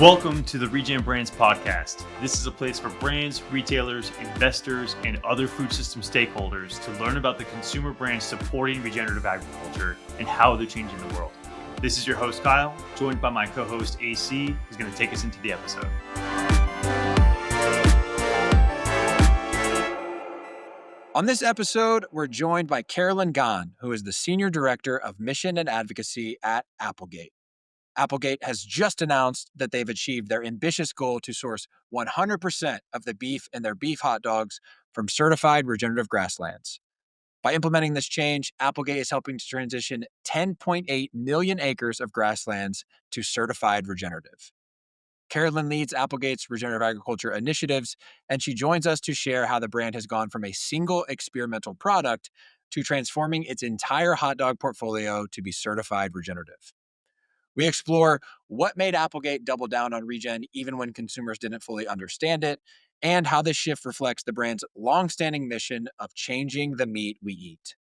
Welcome to the ReGen Brands podcast. This is a place for brands, retailers, investors, and other food system stakeholders to learn about the consumer brands supporting regenerative agriculture and how they're changing the world. This is your host, Kyle, joined by my co-host, AC, who's going to take us into the episode. On this episode, we're joined by Carolyn Gahn, who is the Senior Director of Mission and Advocacy at Applegate. Applegate has just announced that they've achieved their ambitious goal to source 100% of the beef in their beef hot dogs from certified regenerative grasslands. By implementing this change, Applegate is helping to transition 10.8 million acres of grasslands to certified regenerative. Carolyn leads Applegate's regenerative agriculture initiatives, and she joins us to share how the brand has gone from a single experimental product to transforming its entire hot dog portfolio to be certified regenerative. We explore what made Applegate double down on ReGen even when consumers didn't fully understand it, and how this shift reflects the brand's long-standing mission of changing the meat we eat.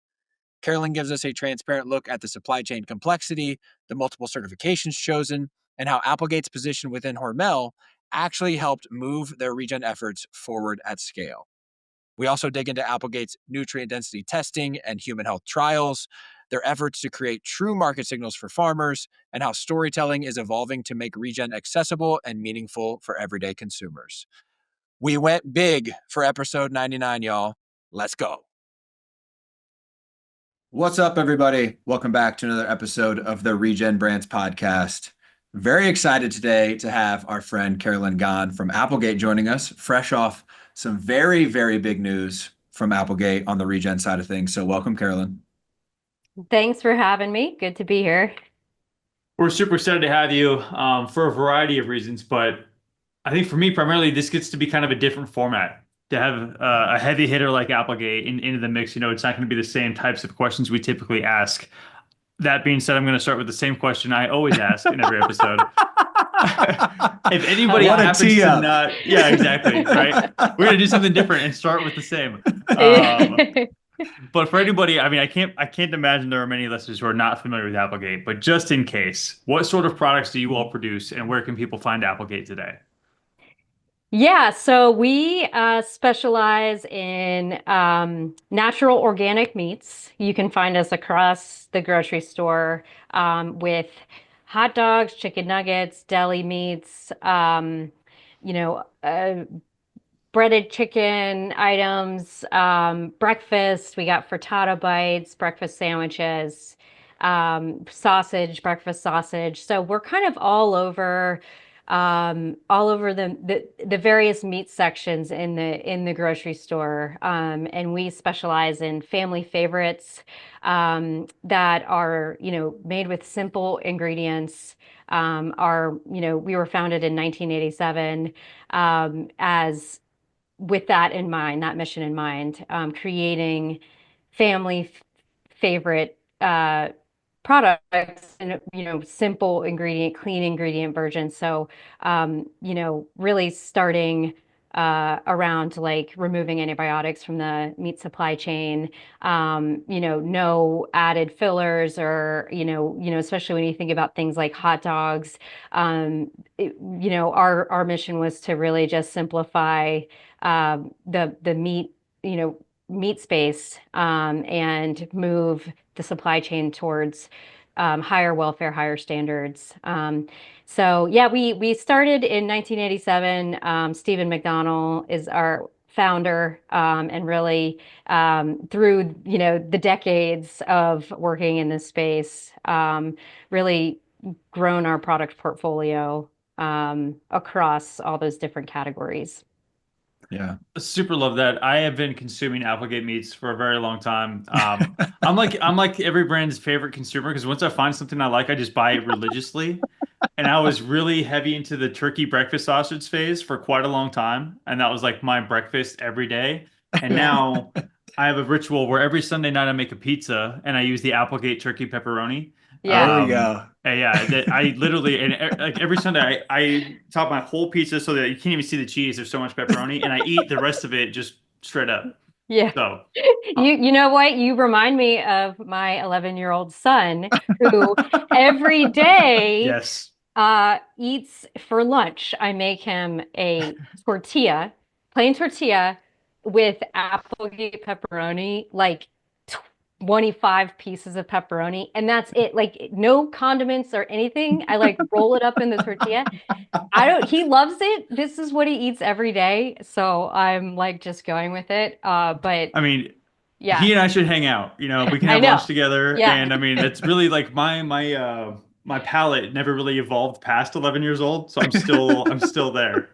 Carolyn gives us a transparent look at the supply chain complexity, the multiple certifications chosen, and how Applegate's position within Hormel actually helped move their ReGen efforts forward at scale. We also dig into Applegate's nutrient density testing and human health trials, their efforts to create true market signals for farmers, and how storytelling is evolving to make ReGen accessible and meaningful for everyday consumers. We went big for episode 99, y'all. Let's go. What's up, everybody? Welcome back to another episode of the ReGen Brands podcast. Very excited today to have our friend Carolyn Gahn from Applegate joining us, fresh off some very, very big news from Applegate on the ReGen side of things. So welcome, Carolyn. Thanks for having me. Good to be here. We're super excited to have you for a variety of reasons, but I think for me, primarily, this gets to be kind of a different format. To have a heavy hitter like Applegate into the mix, it's not going to be the same types of questions we typically ask. That being said, I'm going to start with the same question I always ask in every episode. If anybody happens to not, yeah, exactly, right? We're going to do something different and start with the same. But for anybody, I can't imagine there are many listeners who are not familiar with Applegate. But just in case, what sort of products do you all produce, and where can people find Applegate today? Yeah, so we specialize in natural organic meats. You can find us across the grocery store with hot dogs, chicken nuggets, deli meats, breaded chicken items, breakfast. We got frittata bites, breakfast sandwiches, sausage, breakfast sausage. So we're kind of all over the various meat sections in the grocery store, and we specialize in family favorites that are made with simple ingredients. We were founded in 1987 as with that in mind, that mission in mind, creating family favorite products and simple ingredient, clean ingredient versions. So really starting around like removing antibiotics from the meat supply chain, no added fillers or especially when you think about things like hot dogs. Our mission was to really just simplify the meat space and move the supply chain towards higher welfare, higher standards. So yeah, we started in 1987. Stephen McDonnell is our founder, and really through the decades of working in this space, really grown our product portfolio across all those different categories. Yeah, super love that. I have been consuming Applegate meats for a very long time. I'm like every brand's favorite consumer, because once I find something I like, I just buy it religiously. And I was really heavy into the turkey breakfast sausage phase for quite a long time, and that was like my breakfast every day. And now I have a ritual where every Sunday night I make a pizza and I use the Applegate turkey pepperoni. Yeah. There we go. Yeah, I literally, and like every Sunday I top my whole pizza so that you can't even see the cheese. There's so much pepperoni, and I eat the rest of it just straight up. Yeah. So you know what? You remind me of my 11-year-old son who every day yes, Eats for lunch. I make him a tortilla, plain tortilla with Applegate pepperoni, like 25 pieces of pepperoni, and that's it. Like no condiments or anything. I like roll it up in the tortilla. I don't, he loves it. This is what he eats every day. So I'm like just going with it. But I mean, yeah, he and I should hang out. We can I have lunch know. together. Yeah. And I mean, it's really like my palate never really evolved past 11 years old, so I'm still there.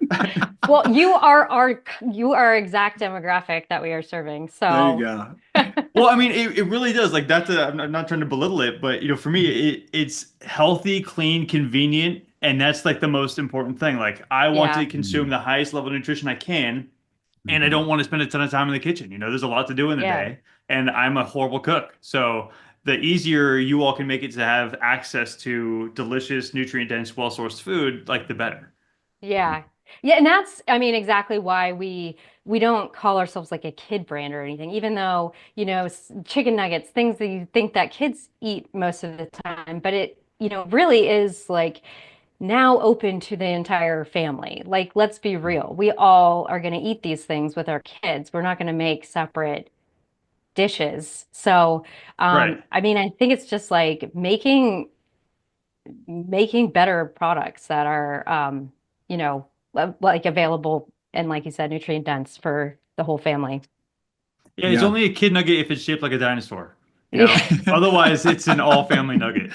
Well, you are exact demographic that we are serving. There you So go. Well, I mean, it really does. Like I'm not trying to belittle it, but for me, it's healthy, clean, convenient, and that's like the most important thing. Like I want to yeah. consume the highest level of nutrition I can, and I Mhm. don't want to spend a ton of time in the kitchen. There's a lot to do in the Yeah. day, and I'm a horrible cook. So the easier you all can make it to have access to delicious, nutrient-dense, well-sourced food, like the better. Yeah. Yeah, and that's, I mean, exactly why we don't call ourselves like a kid brand or anything, even though, chicken nuggets, things that you think that kids eat most of the time, but it, really is like now open to the entire family. Like, let's be real. We all are going to eat these things with our kids. We're not going to make separate dishes. So, Right. I mean, I think it's just like making better products that are, like available and like you said, nutrient dense for the whole family. Yeah, it's Yeah. only a kid nugget if it's shaped like a dinosaur. Yeah. Otherwise, it's an all-family nugget.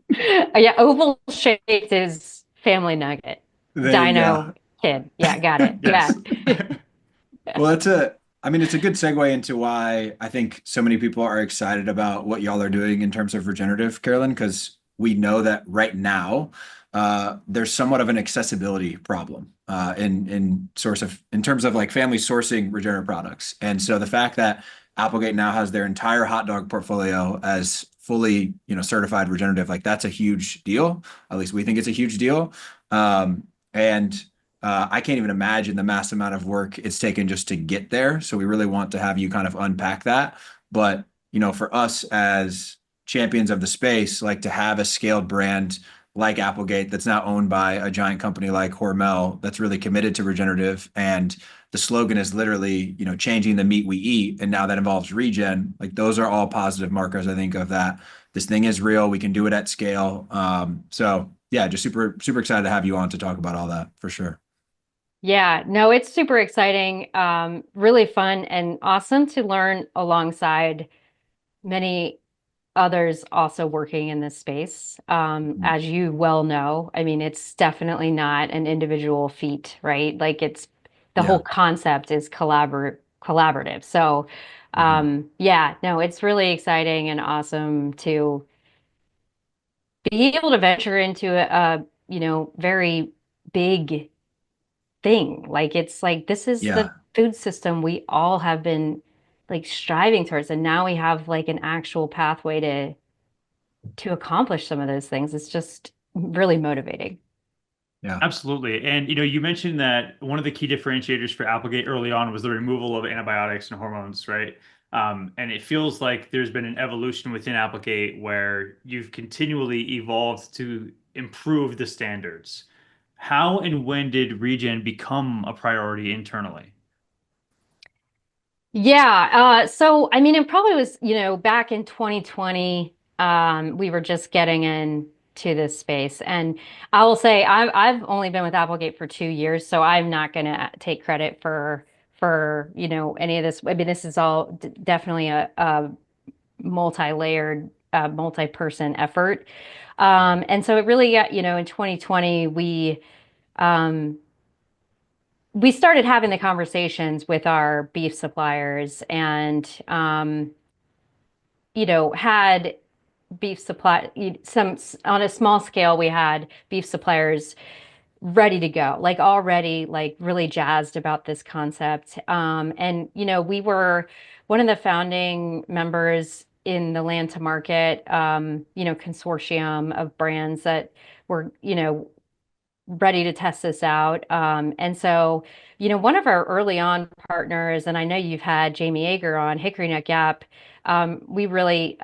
Yeah, oval shaped is family nugget. There you Dino go. kid. Yeah, got it. Yeah. Yes. Well, I mean, it's a good segue into why I think so many people are excited about what y'all are doing in terms of regenerative, Carolyn, because we know that right now, there's somewhat of an accessibility problem in terms of like family sourcing regenerative products. And so the fact that Applegate now has their entire hot dog portfolio as fully, certified regenerative, like that's a huge deal. At least we think it's a huge deal. And I can't even imagine the mass amount of work it's taken just to get there. So we really want to have you kind of unpack that. But, for us as champions of the space, like to have a scaled brand like Applegate that's now owned by a giant company like Hormel that's really committed to regenerative. And the slogan is literally, changing the meat we eat. And now that involves ReGen. Like those are all positive markers, I think, of that. This thing is real. We can do it at scale. So yeah, just super, super excited to have you on to talk about all that for sure. Yeah, no, it's super exciting, really fun and awesome to learn alongside many others also working in this space. As you well know, I mean, it's definitely not an individual feat, right? Like it's the whole Yeah. concept is collaborative. So, Mhm. yeah, no, it's really exciting and awesome to be able to venture into a, very big thing. Like it's like this is the Yeah. food system we all have been like striving towards, and now we have like an actual pathway to accomplish some of those things. It's just really motivating. Yeah. Absolutely. And you mentioned that one of the key differentiators for Applegate early on was the removal of antibiotics and hormones, right? And it feels like there's been an evolution within Applegate where you've continually evolved to improve the standards. How and when did regen become a priority internally? Yeah, so I mean, it probably was, back in 2020, we were just getting into this space. And I will say I've only been with Applegate for 2 years, so I'm not gonna take credit for, any of this. I mean, this is all definitely a multi-layered, multi-person effort. And so it really got, in 2020, um we started having the conversations with our beef suppliers and had beef supply some on a small scale we had beef suppliers ready to go, like already like really jazzed about this concept. And we were one of the founding members in the land to market consortium of brands that were ready to test this out. And so, one of our early on partners, and I know you've had Jamie Yeager on Hickory Nut Gap, we really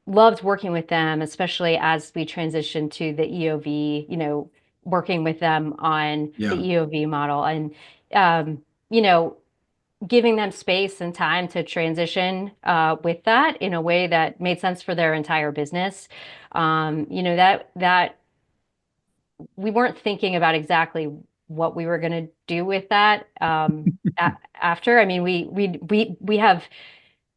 loved working with them, especially as we transitioned to the EOV, working with them on the Yeah. EOV model and, um, you know, giving them space and time to transition with that in a way that made sense for their entire business. That we weren't thinking about exactly what we were going to do with that after. I mean, we have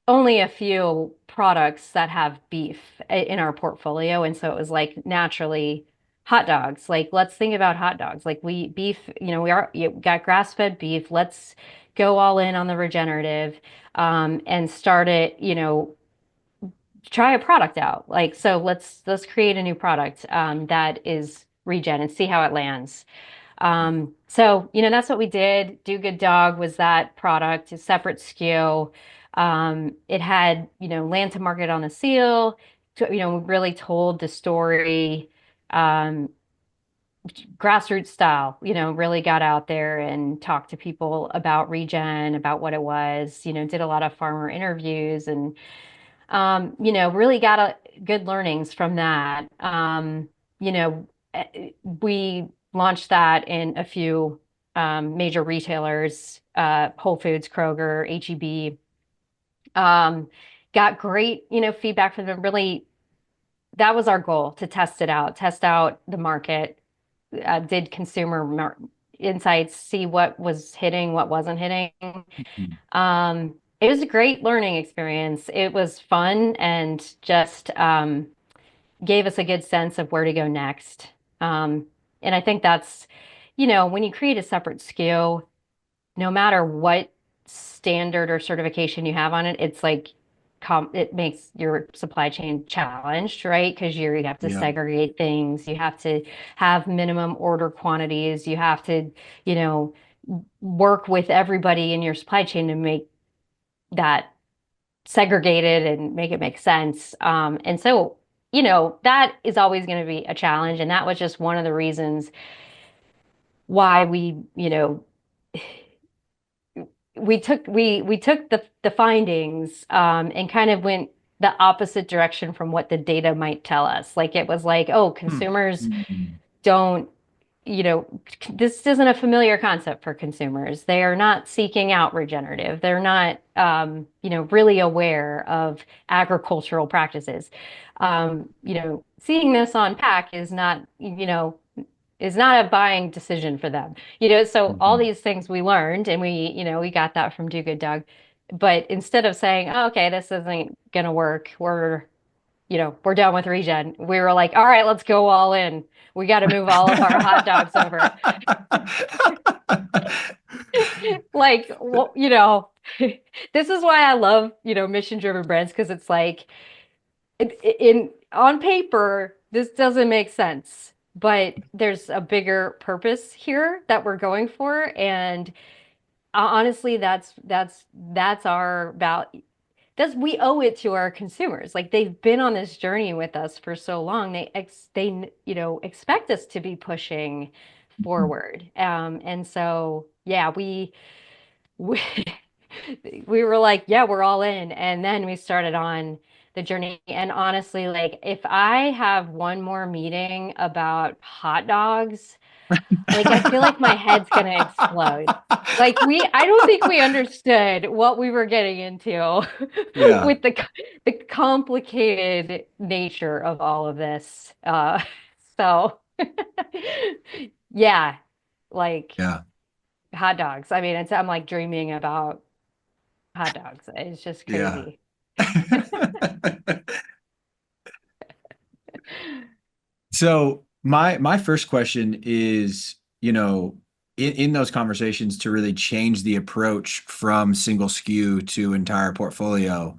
only a few products that have beef in our portfolio, and so it was like naturally hot dogs. Like, let's think about hot dogs. Like we beef, we got grass-fed beef. Let's go all in on the regenerative and start it, try a product out. Like, so let's create a new product that is regen and see how it lands. So, that's what we did. Do Good Dog was that product, a separate SKU. It had, land to market on the seal. We really told the story, um, grassroots style, really got out there and talked to people about regen, about what it was, did a lot of farmer interviews and really got good learnings from that. You know, we launched that in a few major retailers, Whole Foods, Kroger, HEB. Got great, feedback from them. Really, that was our goal to test out the market. Did insights, see what was hitting, what wasn't hitting. It was a great learning experience. It was fun and just gave us a good sense of where to go next. And I think that's, when you create a separate SKU, no matter what standard or certification you have on it, it's like it makes your supply chain challenged, right? Because you have to Yeah. segregate things, you have to have minimum order quantities, you have to, you know, work with everybody in your supply chain to make that segregated and make it make sense. And so, that is always going to be a challenge. And that was just one of the reasons why we took the findings and kind of went the opposite direction from what the data might tell us. Like it was like, oh, consumers don't, this isn't a familiar concept for consumers. They are not seeking out regenerative. They're not, really aware of agricultural practices. Seeing this on pack is not a buying decision for them. So all these things we learned and we got that from Do Good Dog. But instead of saying, oh, okay, this isn't gonna work, we're done with regen. We were like, all right, let's go all in. We got to move all of our hot dogs over. Like, well, this is why I love, mission-driven brands because it's like on paper, this doesn't make sense, but there's a bigger purpose here that we're going for. And honestly, that's our value. We owe it to our consumers. Like they've been on this journey with us for so long. They expect us to be pushing forward. And so yeah, we we were like, yeah, we're all in. And then we started on the journey. And honestly, like if I have one more meeting about hot dogs, like I feel like my head's gonna explode. Like I don't think we understood what we were getting into Yeah. with the complicated nature of all of this. So yeah, like Yeah. hot dogs. I mean, I'm like dreaming about hot dogs. It's just Yeah. crazy. So my first question is, in those conversations to really change the approach from single SKU to entire portfolio,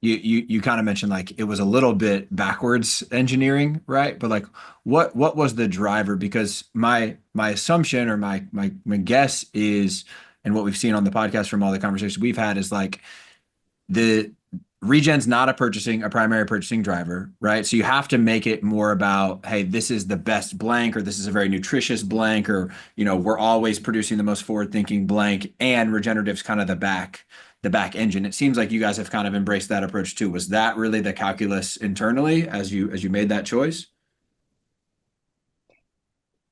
you kind of mentioned like it was a little bit backwards engineering, right? But like what was the driver? Because my assumption or my guess is, and what we've seen on the podcast from all the conversations we've had is like the Regen's not a primary purchasing driver, right? So you have to make it more about, hey, this is the best blank, or this is a very nutritious blank, or we're always producing the most forward-thinking blank, and Regenerative's kind of the back engine. It seems like you guys have kind of embraced that approach too. Was that really the calculus internally as you made that choice?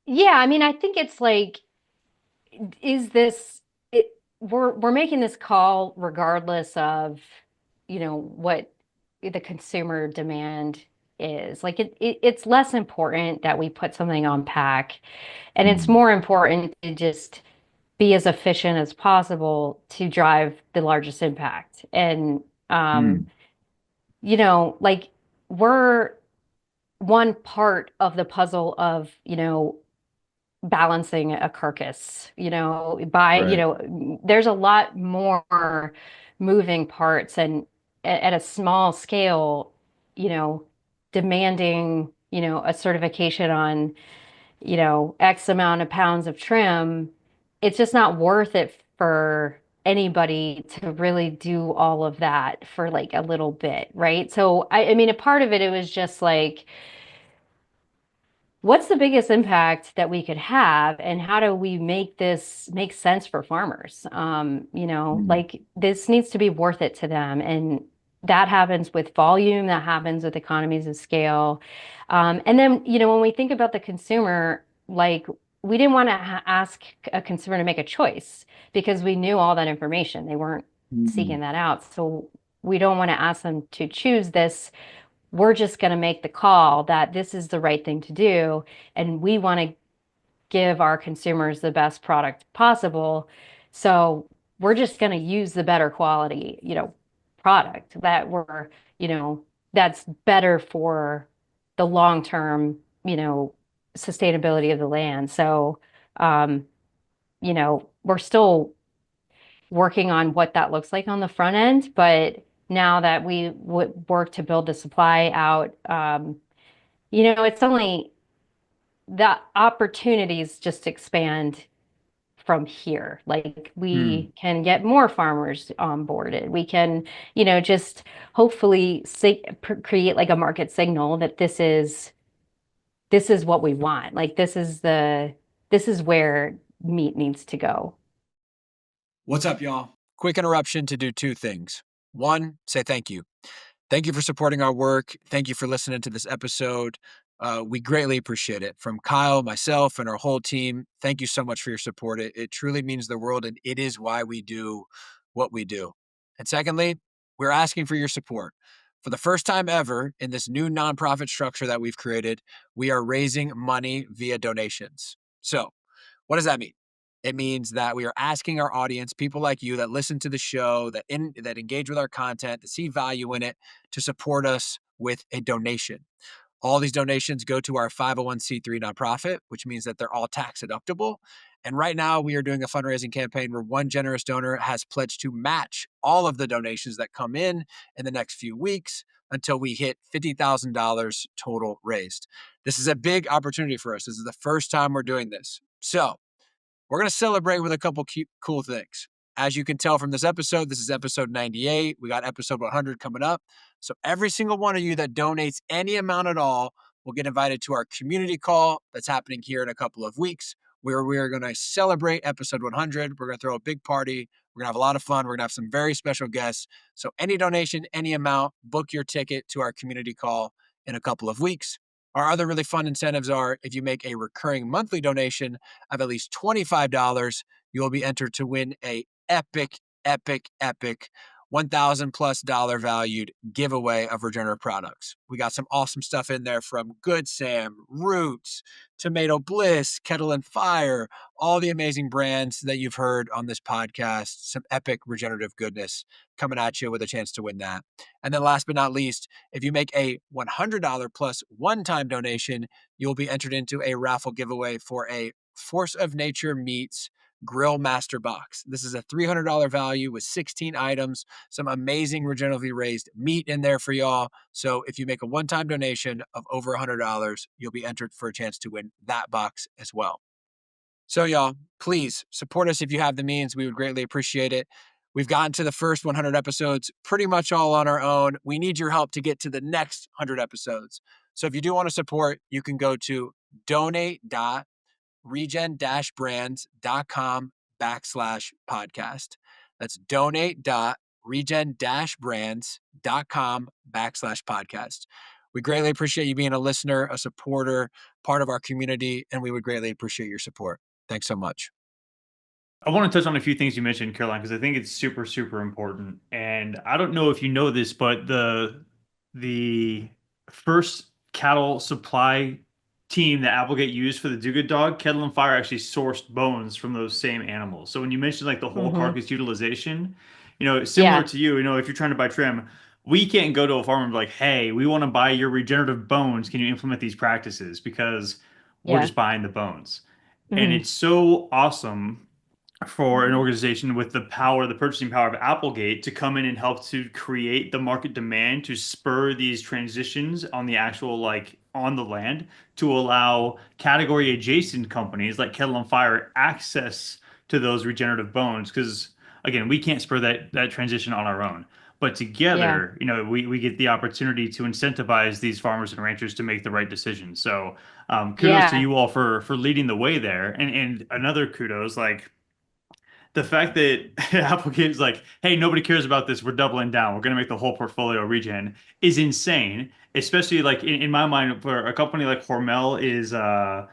Yeah, I mean, I think it's like, is this it we're making this call regardless of, what the consumer demand is. Like it's less important that we put something on pack, and it's Mm, more important to just be as efficient as possible to drive the largest impact. And mm, like we're one part of the puzzle of, balancing a carcass, right. there's a lot more moving parts, and at a small scale, you know, demanding, a certification on, X amount of pounds of trim, it's just not worth it for anybody to really do all of that for like a little bit, right? So I mean, a part of it, it was just like, what's the biggest impact that we could have, and how do we make this make sense for farmers? Mm, Like this needs to be worth it to them. And that happens with volume, that happens with economies of scale. And then, when we think about the consumer, like we didn't want to ask a consumer to make a choice because we knew all that information. They weren't mm. seeking that out. So we don't want to ask them to choose this. We're just going to make the call that this is the right thing to do, and we want to give our consumers the best product possible. So we're just going to use the better quality, product that that's better for the long term, sustainability of the land. So, um, we're still working on what that looks like on the front end. But now that we would work to build the supply out, it's only the opportunities just expand from here. Like Mm. we can get more farmers onboarded. We can, just hopefully create like a market signal that this is what we want. Like this is where meat needs to go. What's up, y'all? Quick interruption to do two things. One, say thank you. Thank you for supporting our work. Thank you for listening to this episode. We greatly appreciate it. From Kyle, myself, and our whole team, thank you so much for your support. It truly means the world, and it is why we do what we do. And secondly, we're asking for your support. For the first time ever in this new nonprofit structure that we've created, we are raising money via donations. So, what does that mean? It means that we are asking our audience, people like you that listen to the show, that engage with our content, that see value in it, to support us with a donation. All these donations go to our 501c3 nonprofit, which means that they're all tax deductible. And right now, we are doing a fundraising campaign where one generous donor has pledged to match all of the donations that come in the next few weeks until we hit $50,000 total raised. This is a big opportunity for us. This is the first time we're doing this. So, we're going to celebrate with a couple cool things. As you can tell from this episode, this is episode 98. We got episode 100 coming up. So every single one of you that donates any amount at all will get invited to our community call that's happening here in a couple of weeks, where we are going to celebrate episode 100. We're going to throw a big party. We're going to have a lot of fun. We're going to have some very special guests. So any donation, any amount, book your ticket to our community call in a couple of weeks. Our other really fun incentives are if you make a recurring monthly donation of at least $25, you will be entered to win a epic 1,000 plus dollar valued giveaway of Regenerative products. We got some awesome stuff in there from Good Sam, Roots, Tomato Bliss, Kettle and Fire, all the amazing brands that you've heard on this podcast. Some epic regenerative goodness coming at you with a chance to win that. And then last but not least, if you make a $100 plus one-time donation, you'll be entered into a raffle giveaway for a Force of Nature Meats Grill Master Box. This is a $300 value with 16 items, some amazing regeneratively raised meat in there for y'all. So if you make a one-time donation of over $100, you'll be entered for a chance to win that box as well. So y'all, please support us if you have the means. We would greatly appreciate it. We've gotten to the first 100 episodes pretty much all on our own. We need your help to get to the next 100 episodes. So if you do want to support, you can go to donate.regen-brands.com/podcast. That's donate.regen-brands.com/podcast. regen-brands.com/podcast. We greatly appreciate you being a listener, a supporter, part of our community, and we would greatly appreciate your support. Thanks so much. I want to touch on a few things you mentioned, Caroline, because I think it's super, super important. And I don't know if you know this, but the first cattle supply team that Applegate used for the Do Good dog, Kettle and Fire actually sourced bones from those same animals. So when you mentioned like the whole Hmm. carcass utilization, similar Yeah. to you, if you're trying to buy trim, we can't go to a farmer and be like, hey, we want to buy your regenerative bones. Can you implement these practices? Because we're Yeah. just buying the bones. And Hmm. it's so awesome for an organization with the power, the purchasing power of Applegate to come in and help to create the market demand to spur these transitions on the actual, like on the land, to allow category adjacent companies like Kettle and Fire access to those regenerative bones. Because again, we can't spur that transition on our own. But Yeah. together, we get the opportunity to incentivize these farmers and ranchers to make the right decision. So kudos to Yeah. you all for leading the way there. And another kudos, like the fact that Applegate is like, hey, nobody cares about this. We're doubling down. We're going to make the whole portfolio regen is insane. Especially like in my mind, for a company like Hormel is the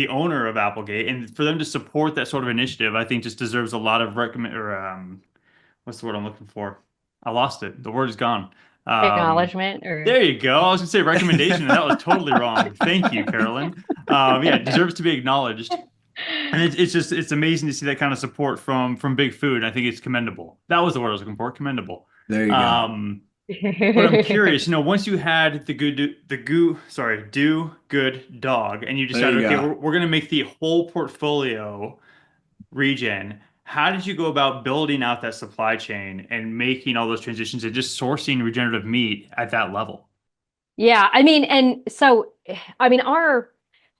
owner of Applegate, and for them to support that sort of initiative, I think just deserves a lot of recommend or what's the word I'm looking for? I lost it. The word is gone. Um, Acknowledgement or there you go. I was gonna say recommendation, and that was totally wrong. Thank you, Carolyn. Yeah, it deserves to be acknowledged. And it's amazing to see that kind of support from Big Food. I think it's commendable. That was the word I was looking for, commendable. There you go. Um, but I'm curious, once you had do good dog, and you There you decided, okay, go. we're gonna make the whole portfolio regen. How did you go about building out that supply chain and making all those transitions and just sourcing regenerative meat at that level? Yeah, I mean, and so, I mean, our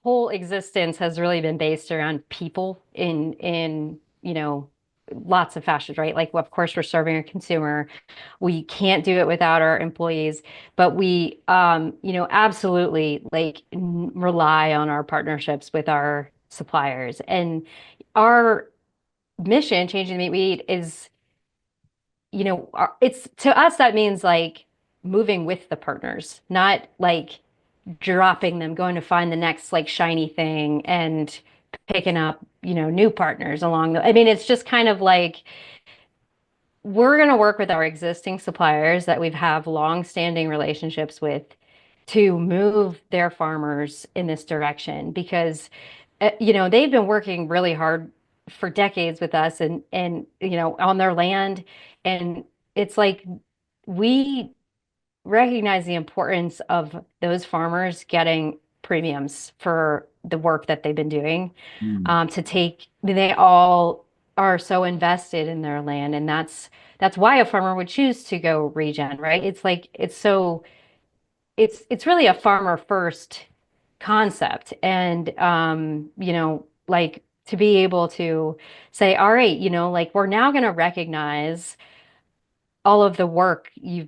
whole existence has really been based around people in, lots of fashions, right? Like, of course, we're serving a consumer. We can't do it without our employees, but we, absolutely like rely on our partnerships with our suppliers. And our mission, changing the meat we eat, is it's to us that means like moving with the partners, not like dropping them, going to find the next like shiny thing and picking up, new partners along the. I mean, it's just kind of like we're going to work with our existing suppliers that we've have long-standing relationships with to move their farmers in this direction because they've been working really hard for decades with us and on their land and it's like we recognize the importance of those farmers getting premiums for the work that they've been doing Mm. they all are so invested in their land and that's why a farmer would choose to go regen, right? It's like it's really a farmer first concept and like to be able to say all right, like we're now going to recognize all of the work you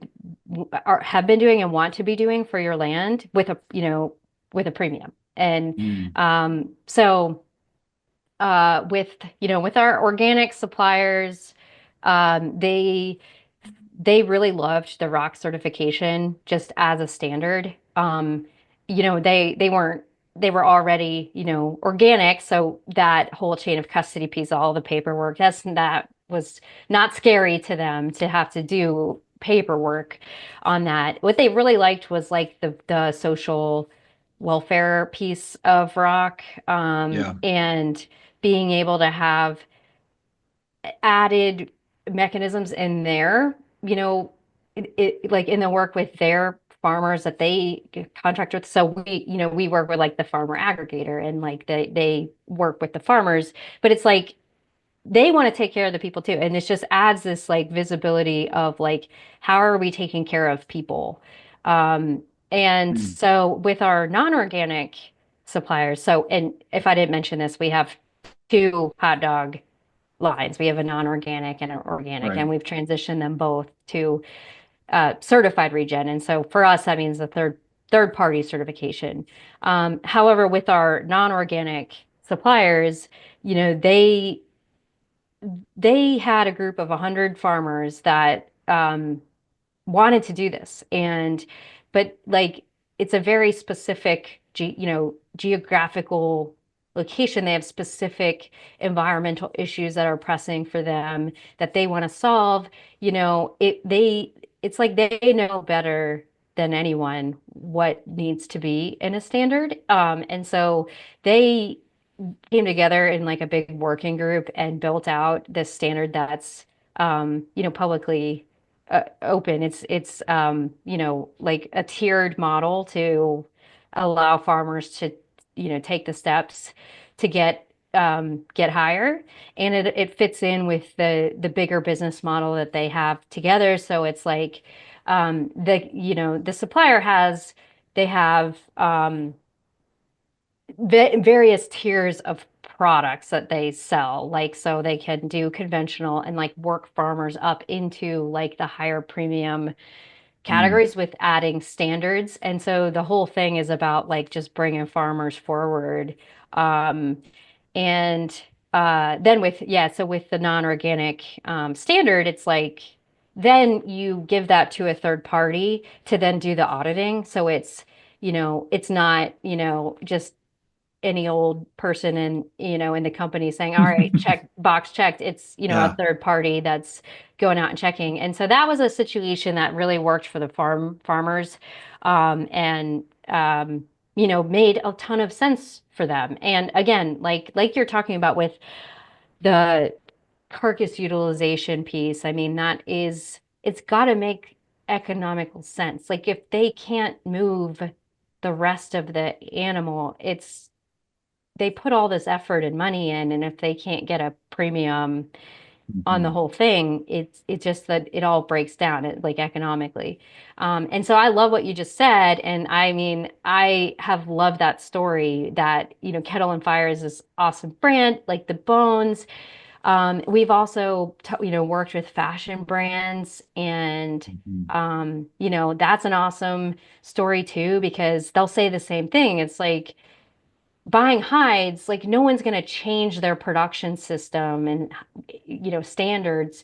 have been doing and want to be doing for your land with a with a premium and Mm. so with with our organic suppliers they really loved the rock certification just as a standard they weren't they were already organic so that whole chain of custody piece all the paperwork that was not scary to them to have to do paperwork on that. What they really liked was like the social welfare piece of rock Yeah. and being able to have added mechanisms in there, like in the work with their farmers that they contract with. So we work with like the farmer aggregator and like they work with the farmers, but it's like they want to take care of the people too. And it just adds this like visibility of like, how are we taking care of people? Um, and Mm. so with our non-organic suppliers, so, and if I didn't mention this, we have two hot dog lines. We have a non-organic and an organic, Right. and we've transitioned them both to certified regen. And so for us, that means the third party certification. However, with our non-organic suppliers, they they had a group of 100 farmers that wanted to do this. And, but like, it's a very specific, geographical location. They have specific environmental issues that are pressing for them that they want to solve. It's like they know better than anyone what needs to be in a standard. And so they came together in like a big working group and built out this standard that's publicly open. It's like a tiered model to allow farmers to take the steps to get higher, and it fits in with the bigger business model that they have together. So it's like the supplier has they have various tiers of products that they sell, like so they can do conventional and like work farmers up into like the higher premium Mm, categories with adding standards. And so the whole thing is about like just bringing farmers forward. Um, and then so with the non-organic standard, it's like then you give that to a third party to then do the auditing. So it's not, just any old person in the company saying, all right, check box checked. It's, a yeah. third party that's going out and checking. And so that was a situation that really worked for the farmers, and made a ton of sense for them. And again, like you're talking about with the carcass utilization piece, I mean, it's got to make economical sense. Like if they can't move the rest of the animal, they put all this effort and money in, and if they can't get a premium on the Mhm. whole thing, it's just that it all breaks down, like economically. And so I love what you just said, and I mean, I have loved that story that Kettle and Fire is this awesome brand, like the bones. We've also worked with fashion brands, and Mhm. that's an awesome story too, because they'll say the same thing. It's like buying hides, like no one's going to change their production system and standards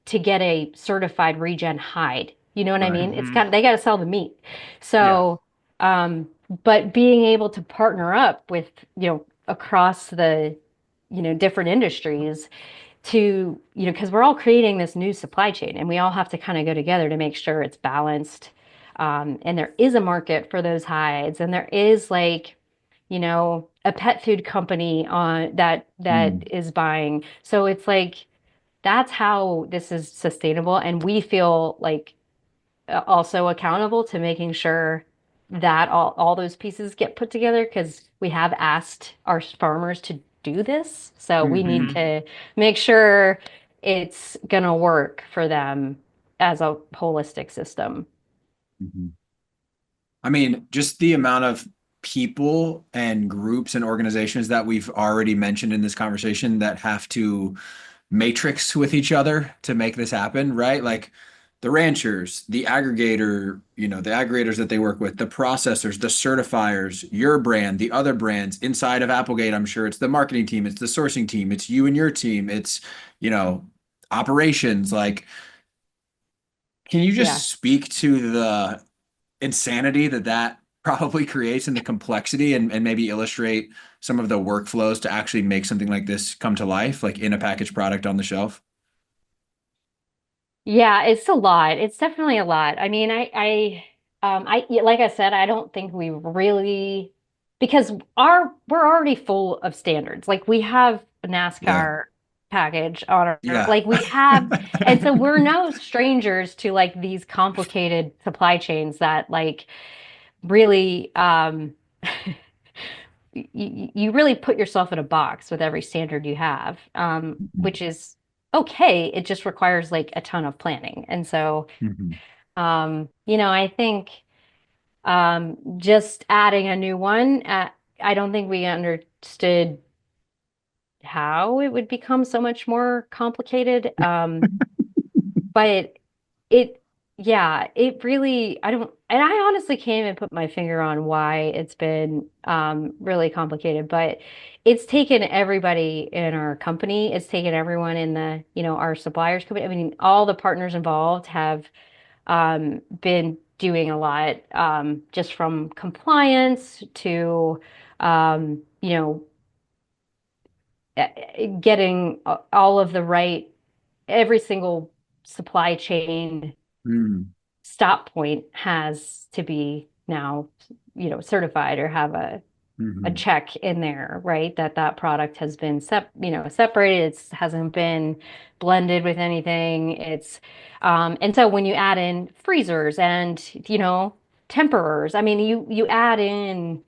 to get a certified regen hide. You know what I Right. mean? Hmm. They got to sell the meat. Yeah. So, but being able to partner up with, across the, different industries to, because we're all creating this new supply chain and we all have to kind of go together to make sure it's balanced. And there is a market for those hides, and there is like, a pet food company on that Mm, is buying. So it's like that's how this is sustainable, and we feel like also accountable to making sure that all those pieces get put together because we have asked our farmers to do this. So we need mhm, Hmm. to make sure it's gonna work for them as a holistic system. mhm. I mean, just the amount of people and groups and organizations that we've already mentioned in this conversation that have to matrix with each other to make this happen, right? Like the ranchers, the aggregators that they work with, the processors, the certifiers, your brand, the other brands inside of Applegate. I'm sure it's the marketing team, it's the sourcing team, it's you and your team, it's, you know, operations. Like, can you Yeah. just speak to the insanity that probably creates and the complexity and maybe illustrate some of the workflows to actually make something like this come to life, like in a packaged product on the shelf? Yeah, it's a lot. It's definitely a lot. I mean, yeah, like I said, I don't think we really, because we're already full of standards. Like we have a Yeah. NASCAR package on Yeah. like we have, and so we're no strangers to like these complicated supply chains that like really, you really put yourself in a box with every standard you have, which is okay. It just requires like a ton of planning. And so, Mhm. I think just adding a new one, I don't think we understood how it would become so much more complicated. But it, yeah, it really, I don't. and I honestly can't even put my finger on why it's been really complicated, but it's taken everybody in our company. It's taken everyone in the, our suppliers company. I mean, all the partners involved have been doing a lot, just from compliance to, you know, getting all of the right, every single supply chain Mm, stop point has to be now, certified or have a mhm. check in there, right? That product has been separated. It hasn't been blended with anything. And so when you add in freezers and, temperers, I mean, you add in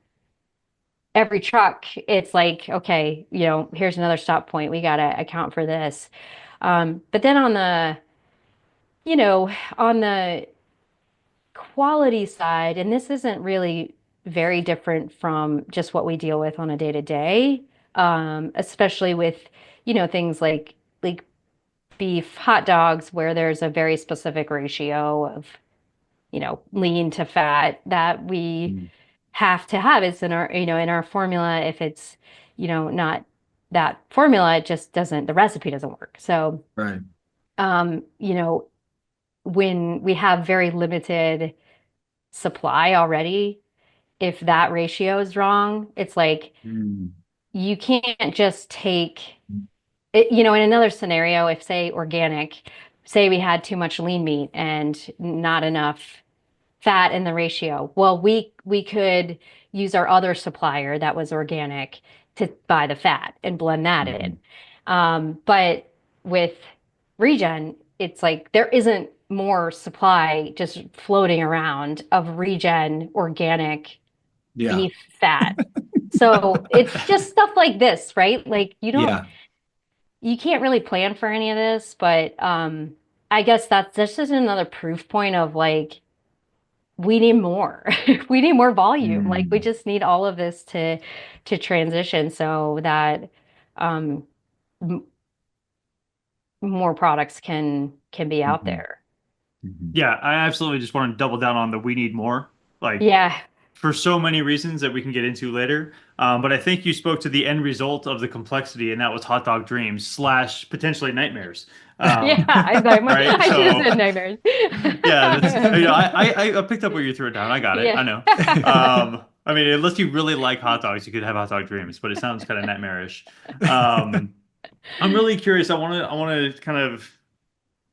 every truck, it's like, okay, here's another stop point. We got to account for this. But then you know, on the quality side, and this isn't really very different from just what we deal with on a day to day, especially with, things like beef hot dogs, where there's a very specific ratio of, lean to fat that we Mm. have to have. It's in in our formula. If it's, not that formula, it just doesn't, the recipe doesn't work. So, Right. um, you know, when we have very limited supply already, if that ratio is wrong, it's like Mm. you can't just take it, in another scenario, if say organic, say we had too much lean meat and not enough fat in the ratio. Well, we could use our other supplier that was organic to buy the fat and blend that in. Mhm. But with ReGen, it's like there isn't more supply just floating around of ReGen organic Yeah. beef fat. So it's just stuff like this, right? Like Yeah. you can't really plan for any of this, but I guess that's just another proof point of like we need more. We need more volume. Like we Mm. just need all of this to transition so that um m more products can be out Mhm. there. Mhm. Yeah, I absolutely just want to double down on the we need more. Like Yeah. for so many reasons that we can get into later. But I think you spoke to the end result of the complexity, and that was hot dog dreams slash potentially nightmares. Yeah, Um, right? I should have said So, nightmares. yeah, that's I picked up what you threw it down. I got it. Yeah. I know. I mean, unless you really like hot dogs, you could have hot dog dreams, but it sounds kind of nightmarish. Um, I'm really curious. I want to kind of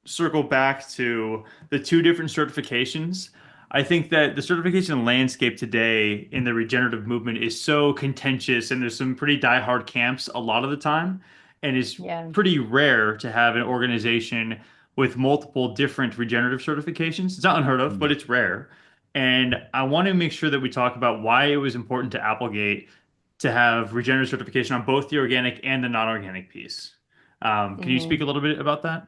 circle back to the two different certifications. I think that the certification landscape today in the regenerative movement is so contentious, and there's some pretty diehard camps a lot of the time. And it's Yeah. pretty rare to have an organization with multiple different regenerative certifications. It's not unheard of, but Mm. it's rare. And I want to make sure that we talk about why it was important to Applegate to have regenerative certification on both the organic and the non-organic piece. Can you speak Mhm. a little bit about that?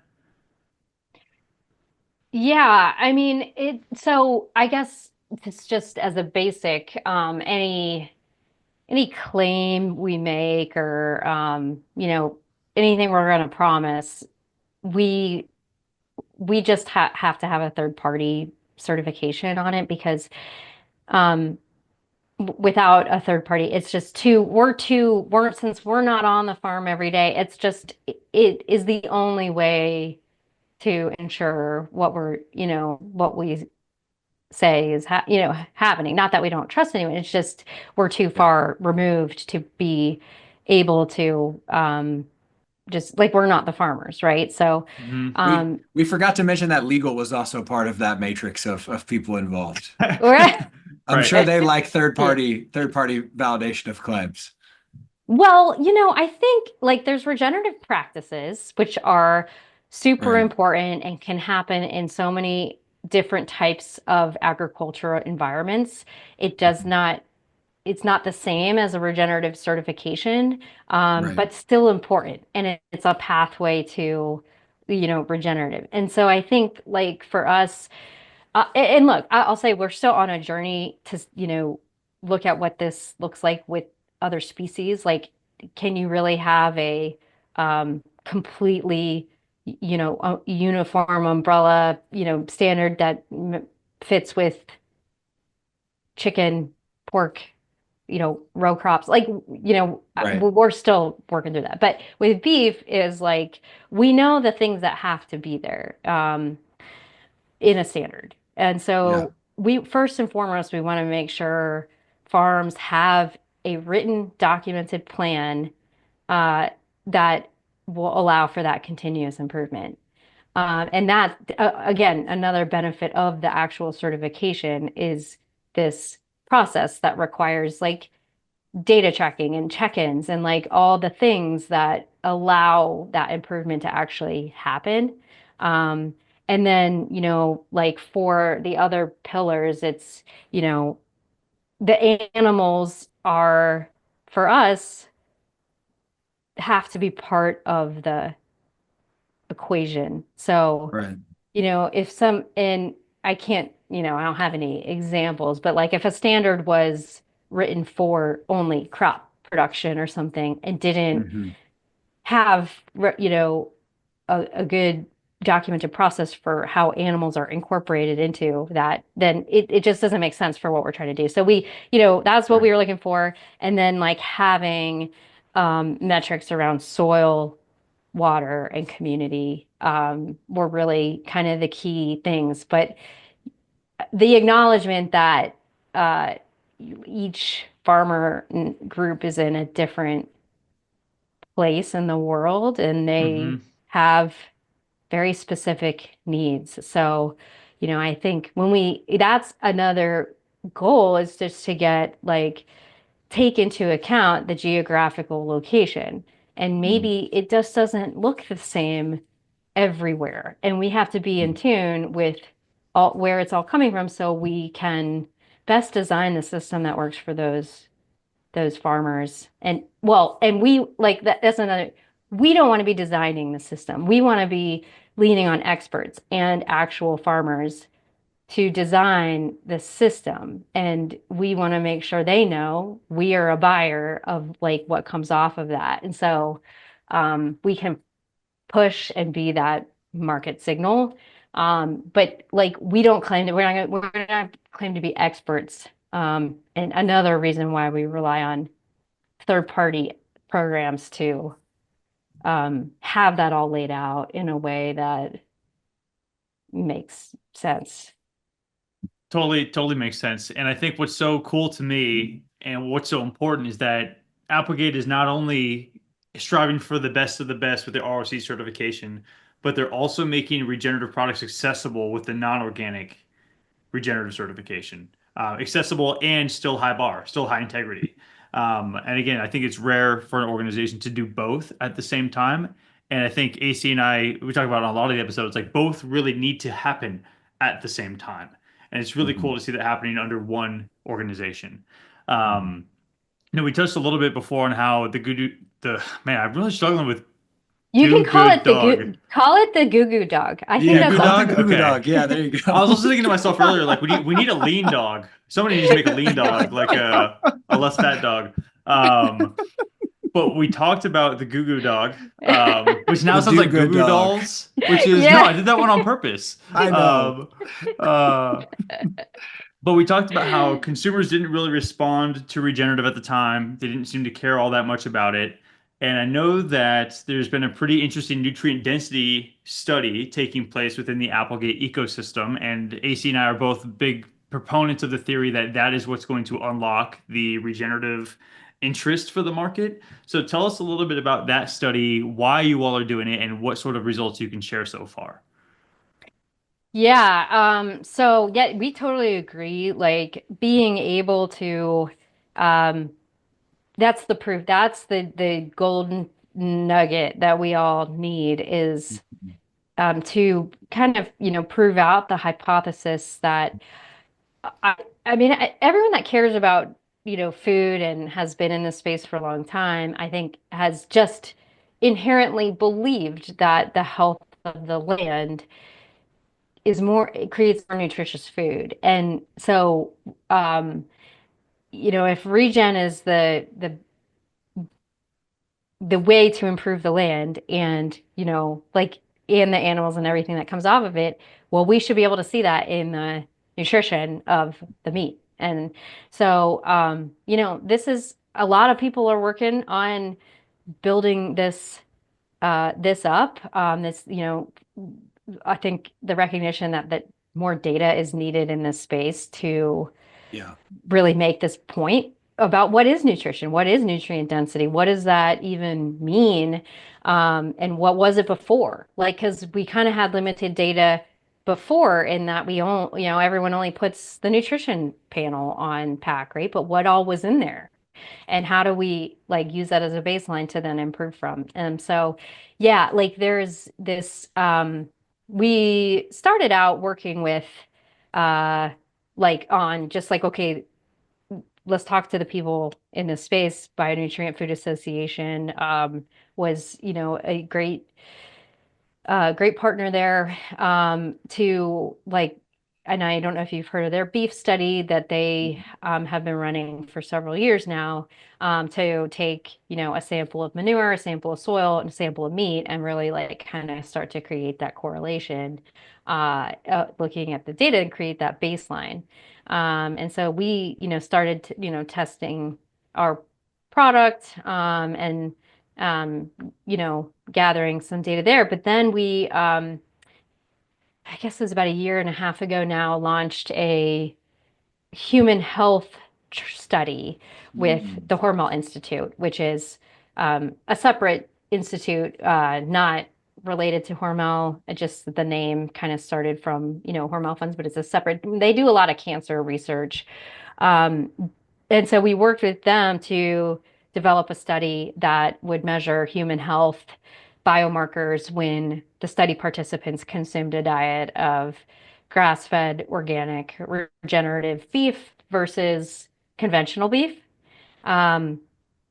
Yeah, I mean, so I guess it's just as a basic, any claim we make or anything we're going to promise, we we just have to have a third party certification on it because um without a third party, it's just we're since we're not on the farm every day, it's just it is the only way to ensure what we say is happening. Not that we don't trust anyone. It's just we're too Yeah. far removed to be able to just like we're not the farmers, right? So, Hmm. um, We forgot to mention that legal was also part of that matrix of people involved. we're- I'm Right. sure they like yeah. third party validation of claims. Well, I think like there's regenerative practices which are super Right. important and can happen in so many different types of agricultural environments. It does Mhm. not it's not the same as a regenerative certification, Right. but still important. And it's a pathway to, regenerative. And so I think like for us, and look, I'll say we're still on a journey to, look at what this looks like with other species. Like, can you really have a completely, a uniform umbrella, standard that fits with chicken, pork, row crops. Like, Right. we're still working through that. But with beef is like, we know the things that have to be there in a standard. And Yeah. so we first and foremost, we want to make sure farms have a written documented plan uh, that will allow for that continuous improvement. And that, again, another benefit of the actual certification is this process that requires like data checking and check-ins and like all the things that allow that improvement to actually happen. Um, and then, like for the other pillars, it's, the animals are, for us, have to be part of the equation. So, Right. if and I can't, I don't have any examples, but like if a standard was written for only crop production or something and didn't Hmm. have, a good documented process for how animals are incorporated into that, then it just doesn't make sense for what we're trying to do. So that's what Right. we were looking for. And then like having metrics around soil, water, and community were really kind of the key things. But the acknowledgement that uh, each farmer group is in a different place in the world and they Hmm. have very specific needs. So, I think that's another goal is just to get like take into account the geographical location. And maybe it just doesn't look the same everywhere. And we have to be in tune with all where it's all coming from so we can best design the system that works for those farmers. And well, and we like that's another, we don't want to be designing the system. We want to be leaning on experts and actual farmers to design the system. And we want to make sure they know we are a buyer of like what comes off of that. And so we can push and be that market signal. But like we don't claim that we're not claim to be experts. And another reason why we rely on third party programs to have that all laid out in a way that makes sense. Totally makes sense. And I think what's so cool to me and what's so important is that Applegate is not only striving for the best of the best with the ROC certification, but they're also making regenerative products accessible with the non-organic regenerative certification. Accessible and still high bar, still high integrity. And again, I think it's rare for an organization to do both at the same time. And I think AC and I, we talk about on a lot of the episodes, like both really need to happen at the same time. And it's really Hmm. cool to see that happening under one organization. Um, we touched a little bit before on how man, I'm really struggling with You can Too Good Dog. call it the goo goo dog. I think Yeah, Goo that's Goo call it the Dog? awesome. Goo Goo Okay. Dog. Yeah, there you I was go. also thinking to myself earlier, like we need a lean dog. Somebody needs to make a lean dog, like a less fat dog. Um, but we talked about the Goo Goo Dog, which now The sounds Do like Goo Good Goo Dog. Dolls, which is no, I Yeah. did that one on purpose. I know. Um, uh, but we talked about how consumers didn't really respond to regenerative at the time. They didn't seem to care all that much about it. And I know that there's been a pretty interesting nutrient density study taking place within the Applegate ecosystem. And AC and I are both big proponents of the theory that that is what's going to unlock the regenerative interest for the market. So tell us a little bit about that study, why you all are doing it, and what sort of results you can share so far. Yeah, so yeah, we totally agree. Like being able to um that's the proof. That's the golden nugget that we all need is to kind of, prove out the hypothesis that I, I mean, everyone that cares about, food and has been in this space for a long time, I think has just inherently believed that the health of the land it creates more nutritious food. And so, um, if regen is the way to improve the land and, like and the animals and everything that comes off of it, well, we should be able to see that in the nutrition of the meat And so, this is a lot of people are working on building this up. I think the recognition that more data is needed in this space to Yeah. really make this point about what is nutrition, what is nutrient density, what does that even mean, and what was it before? Like, because we kind of had limited data before in that we all, everyone only puts the nutrition panel on pack, right? But what all was in there? And how do we like use that as a baseline to then improve from? And so, yeah, like there's this, we started out working with, uh, like on just like, okay, let's talk to the people in this space. Bionutrient Food Association was, great partner there to like, and I don't know if you've heard of their beef study that they have been running for several years now to take, a sample of manure, a sample of soil, and a sample of meat and really like kind of start to create that correlation, looking at the data and create that baseline. And so we, started, testing our product and gathering some data there. But then we, I guess it was about a year and a half ago now, launched a human health study with Mm. the Hormel Institute, which is a separate institute, not related to Hormel. Just the name kind of started from, Hormel funds, but it's a separate, they do a lot of cancer research. Um, and so we worked with them to develop a study that would measure human health biomarkers when the study participants consumed a diet of grass-fed, organic, regenerative beef versus conventional beef. Um,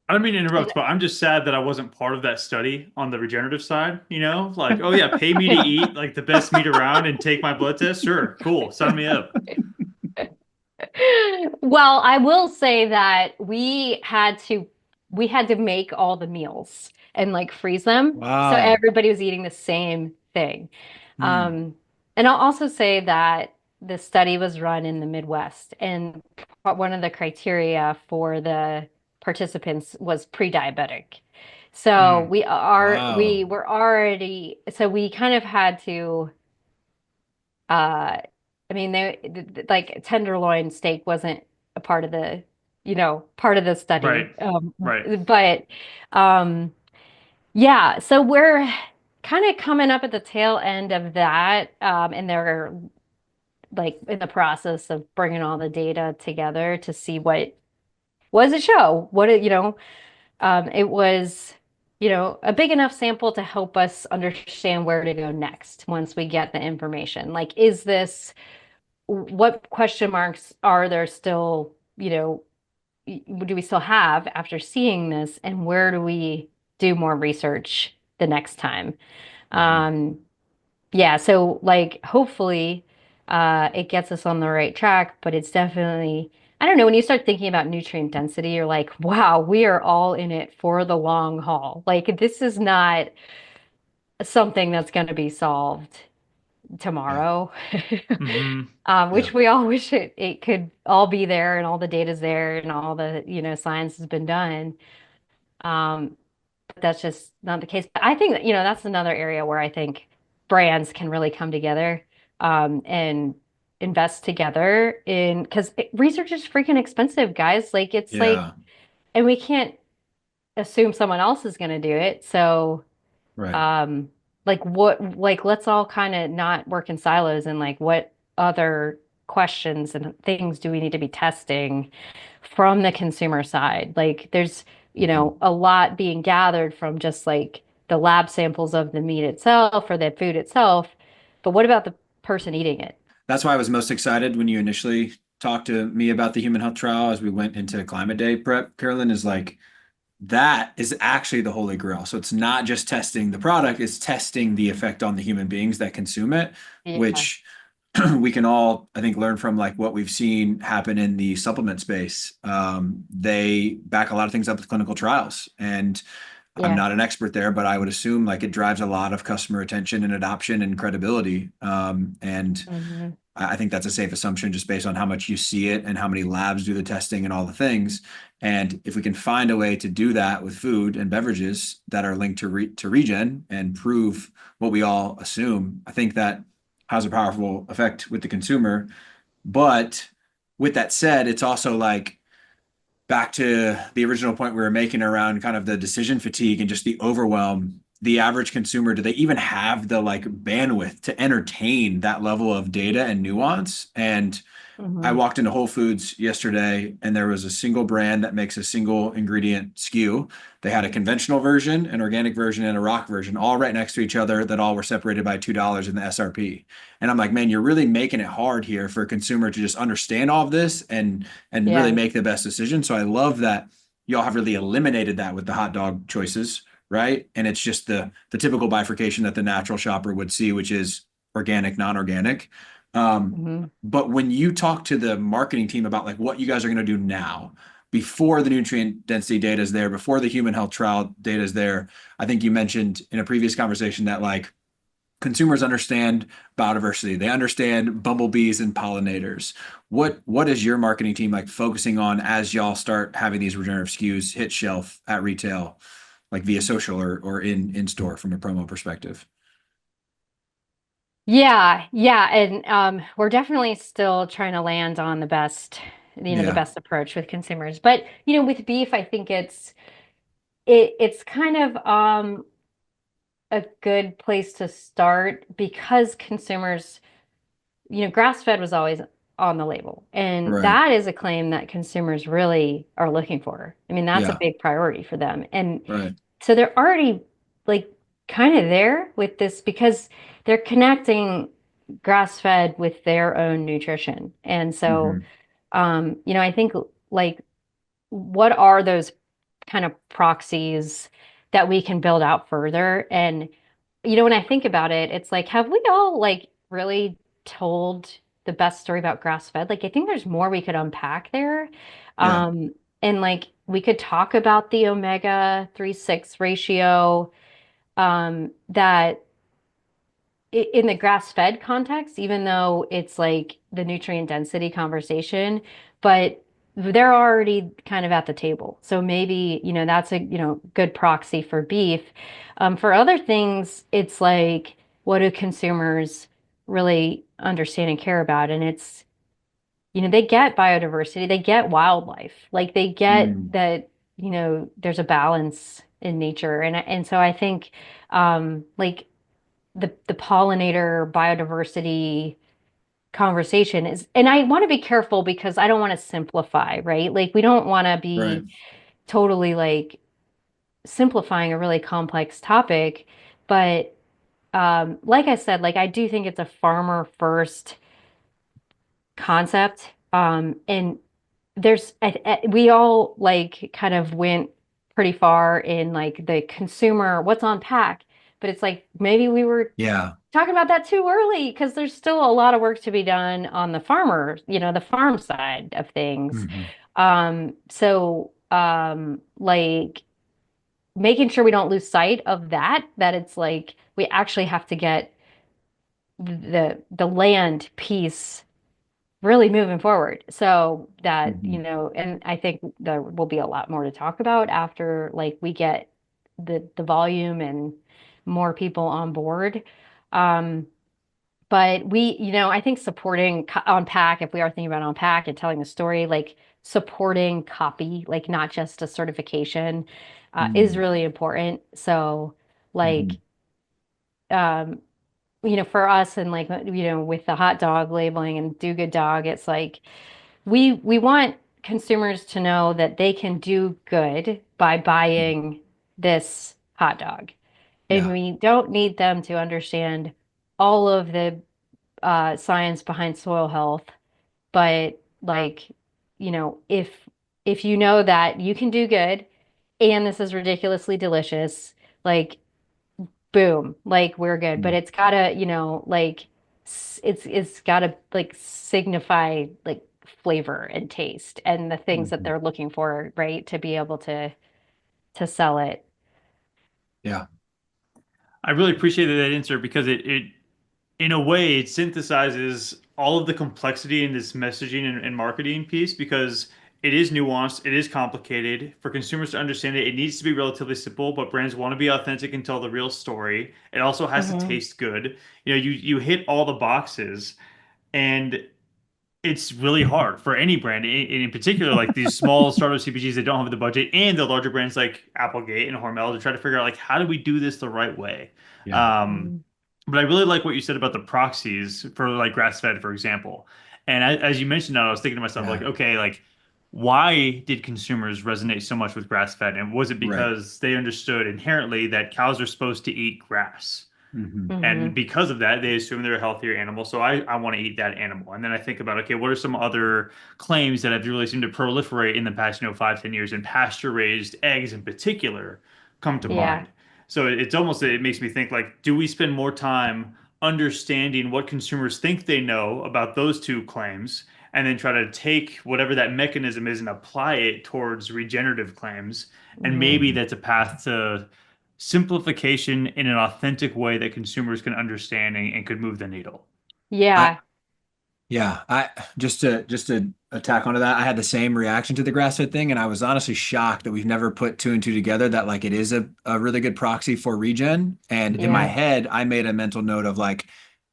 I don't mean to and- interrupt, but I'm just sad that I wasn't part of that study on the regenerative side, Like, oh yeah, pay me to yeah. eat like the best meat around and take my blood test. Sure, cool, sign me up. Well, I will say that we had to make all the meals and like freeze them. So Wow. everybody was eating the same thing. Hmm. Um, and I'll also say that the study was run in the Midwest, and one of the criteria for the participants was pre-diabetic. So Mm, we Wow. were already, so we kind of had to uh, I mean, like tenderloin steak wasn't a part of the right, study. right. But um, yeah, so we're kind of coming up at the tail end of that, and they're like in the process of bringing all the data together to see what does it show? It was, a big enough sample to help us understand where to go next once we get the information. Like, what question marks are there still, do we still have after seeing this, and where do we do more research the next time? Mhm. Um, yeah, so like hopefully it gets us on the right track, but it's definitely, I don't know, when you start thinking about nutrient density, you're like, wow, we are all in it for the long haul. Like this is not something that's going to be solved Yeah. tomorrow. Hmm. Yeah. Which we all wish it could all be there and all the data's there and all the, science has been done. But that's just not the case. But I think that, that's another area where I think brands can really come together and invest together in because research is freaking expensive, guys. Like it's like, Yeah. and we can't assume someone else is going to do it. So Right. um, like let's all kind of not work in silos and like what other questions and things do we need to be testing from the consumer side? Like there's, Mhm. a lot being gathered from just like the lab samples of the meat itself or the food itself. But what about the person eating it? That's why I was most excited when you initially talked to me about the human health trial as we went into climate day prep, Carolyn, is like that is actually the holy grail. So it's not just testing the product, it's testing the effect on the human beings that consume it, Yeah. which we can all, I think, learn from like what we've seen happen in the supplement space. They back a lot of things up with clinical trials. And I'm Yeah. not an expert there, but I would assume like it drives a lot of customer attention and adoption and credibility. And Hmm. I think that's a safe assumption just based on how much you see it and how many labs do the testing and all the things. And if we can find a way to do that with food and beverages that are linked to regen and prove what we all assume, I think that has a powerful effect with the consumer. But with that said, it's also like back to the original point we were making around kind of the decision fatigue and just the overwhelm. The average consumer, do they even have the like bandwidth to entertain that level of data and nuance? And I Mhm. walked into Whole Foods yesterday and there was a single brand that makes a single ingredient SKU. They had a conventional version, an organic version, and a rock version, all right next to each other, that all were separated by $2 in the SRP. And I'm like, man, you're really making it hard here for a consumer to just understand all of this and really Yeah. make the best decision. So I love that y'all have really eliminated that with the hot dog choices, right? And it's just the typical bifurcation that the natural shopper would see, which is organic, non-organic. Um, Mhm. but when you talk to the marketing team about like what you guys are going to do now, before the nutrient density data is there, before the human health trial data is there, I think you mentioned in a previous conversation that like consumers understand biodiversity, they understand bumblebees and pollinators. What is your marketing team like focusing on as y'all start having these regenerative SKUs hit shelf at retail, like via social or in store from a promo perspective? Yeah, yeah, and we're definitely still trying to land on the best, the Yeah, best approach with consumers. But with beef, I think it's kind of a good place to start because consumers, grass-fed was always on the label, and right. that is a claim that consumers really are looking for. I mean, that's a Yeah, big priority for them, and right. so they're already like kind of there with this because they're connecting grass-fed with their own nutrition. And so, Hmm. I think like what are those kind of proxies that we can build out further? And when I think about it, it's like, have we all like really told the best story about grass-fed? Like, I think there's more we could unpack there. Yeah, And like we could talk about the omega 3/6 ratio that in the grass-fed context, even though it's like the nutrient density conversation, but they're already kind of at the table. So maybe, that's a, good proxy for beef. For other things, it's like, what do consumers really understand and care about? And it's, they get biodiversity, they get wildlife, like they get mm, that, there's a balance in nature. And so I think like the pollinator biodiversity conversation is, and I want to be careful because I don't want to simplify, right? Like we don't want to right. be totally like simplifying a really complex topic, but like I said, like I do think it's a farmer first concept. And we all like kind of went pretty far in like the consumer, what's on pack, but it's like maybe we were Yeah. talking about that too early because there's still a lot of work to be done on the farmer, the farm side of things. Hmm. So like making sure we don't lose sight of that it's like we actually have to get the land piece really moving forward so that, Hmm. and I think there will be a lot more to talk about after like we get the volume and more people on board. Um, But I think supporting Unpack, if we are thinking about Unpack and telling the story, like supporting copy, like not just a certification, is Hmm. really important. So, like, Hmm. um, for us and like, with the hot dog labeling and Do Good Dog, it's like we want consumers to know that they can do good by buying this hot dog. And Yeah. we don't need them to understand all of the science behind soil health, but like, if you know that you can do good and this is ridiculously delicious, like boom, like we're good. But Mm. it's gotta, like it's gotta like signify like flavor and taste and the things that Mhm. they're looking for, right, to be able to sell it. Yeah. I really appreciated that answer because it in a way it synthesizes all of the complexity in this messaging and marketing piece because it is nuanced, it is complicated. For consumers to understand it, it needs to be relatively simple, but brands want to be authentic and tell the real story. It also has to Hmm. taste good. You hit all the boxes, and it's really hard for any brand, in particular, like these small startup CPGs that don't have the budget, and the larger brands like Applegate and Hormel to try to figure out like how do we do this the right way. Yeah. Um, but I really like what you said about the proxies for like grass-fed, for example. And as you mentioned that, I was thinking to myself like, Yeah. okay, like why did consumers resonate so much with grass-fed? And was it Right. because they understood inherently that cows are supposed to eat grass? Hmm. And Hmm. because of that, they assume they're a healthier animal. So I want to eat that animal. And then I think about, okay, what are some other claims that have really seemed to proliferate in the past, 5, 10 years, and pasture raised eggs in particular come to Yeah. mind. So it's almost, it makes me think like, do we spend more time understanding what consumers think they know about those two claims and then try to take whatever that mechanism is and apply it towards regenerative claims? And Hmm. maybe Hmm. that's a path to simplification in an authentic way that consumers can understand and could move the needle. I Yeah. Yeah, I just to attack onto that, I had the same reaction to the grass-fed thing, and I was honestly shocked that we've never put two and two together that like it is a really good proxy for regen. And in my Yeah. head, I made a mental note of like,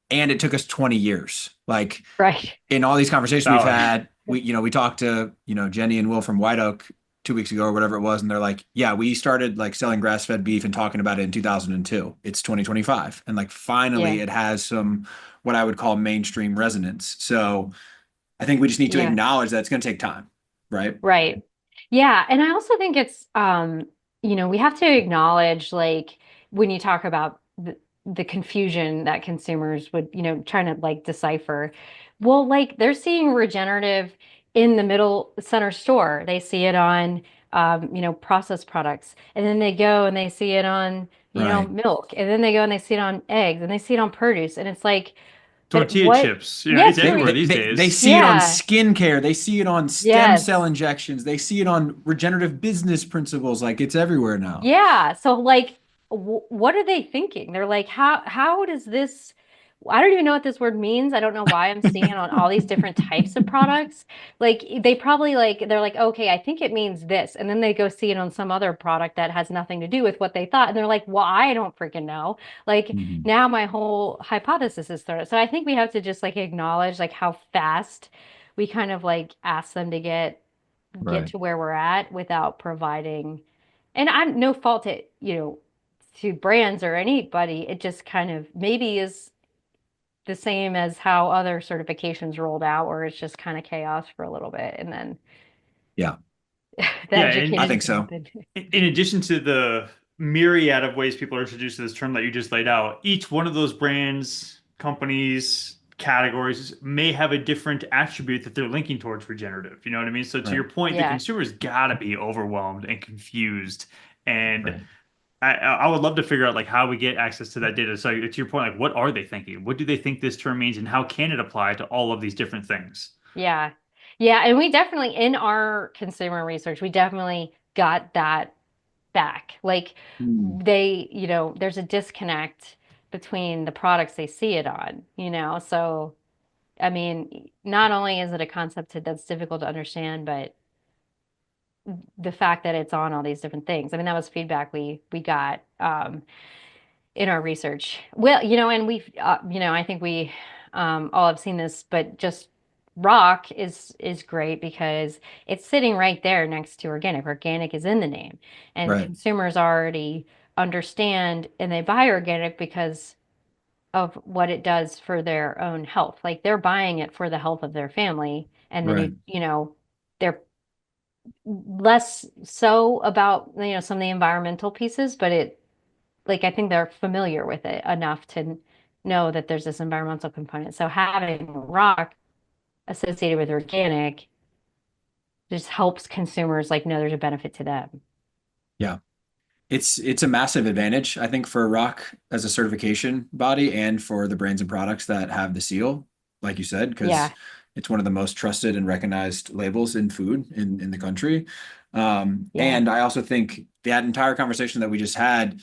and it took us 20 years. Like Right. in all these conversations we've Valid. had, we talked to, Jenny and Will from White Oak 2 weeks ago or whatever it was, and they're like, yeah, we started like selling grass-fed beef and talking about it in 2002. It's 2025. And like finally Yeah. it has some what I would call mainstream resonance. So I think we just need to Yeah. acknowledge that it's going to take time, right? Right. Yeah. And I also think it's, we have to acknowledge, like, when you talk about the confusion that consumers would, trying to like decipher. Well, like they're seeing regenerative in the middle center store. They see it on, processed products. And then they go and they see it on, Right. milk. And then they go and they see it on eggs and they see it on produce. And it's like, but Tortilla what? chips, Yeah, it's They, everywhere they, these they, they days. see it on yeah. skincare. They see it on stem cell Yes. injections. They see it on regenerative business principles. Like it's everywhere now. Yeah. So like what are they thinking? They're like, how does this I don't even know what this word means. I don't know why I'm seeing it on all these different types of products. Like they probably like they're like, okay, I think it means this. And then they go see it on some other product that has nothing to do with what they thought. And they're like, well, I don't freaking know. Like Mhm. now my whole hypothesis is thrown. So I think we have to just like acknowledge like how fast we kind of like ask them to get Right. to where we're at without providing, and I'm no fault to, to brands or anybody. It just kind of maybe is the same as how other certifications rolled out, where it's just kind of chaos for a little bit and then Yeah, the Yeah, I education think can so. happen. in addition to the myriad of ways people are introduced to this term that you just laid out, each one of those brands, companies, categories may have a different attribute that they're linking towards regenerative. You know what I mean? So to your Right. point, the Yeah. consumer's got to be overwhelmed and confused. And Right. I would love to figure out like how we get access to that data. So to your point, like what are they thinking? What do they think this term means, and how can it apply to all of these different things? Yeah. Yeah. And we definitely, in our consumer research, we definitely got that back. Like Mm. they, there's a disconnect between the products they see it on, So, I mean, not only is it a concept that's difficult to understand, but the fact that it's on all these different things. I mean, that was feedback we got in our research. Well, and we've, I think we all have seen this, but just rock is great because it's sitting right there next to organic. Organic is in the name, and Right. consumers already understand and they buy organic because of what it does for their own health. Like they're buying it for the health of their family, and then Right. they're less so about some of the environmental pieces, but like I think they're familiar with it enough to know that there's this environmental component. So having rock associated with organic just helps consumers like know there's a benefit to them. Yeah. It's a massive advantage, I think, for Rock as a certification body and for the brands and products that have the seal, like you said, because Yeah. it's one of the most trusted and recognized labels in food in the country. Yeah. And I also think that entire conversation that we just had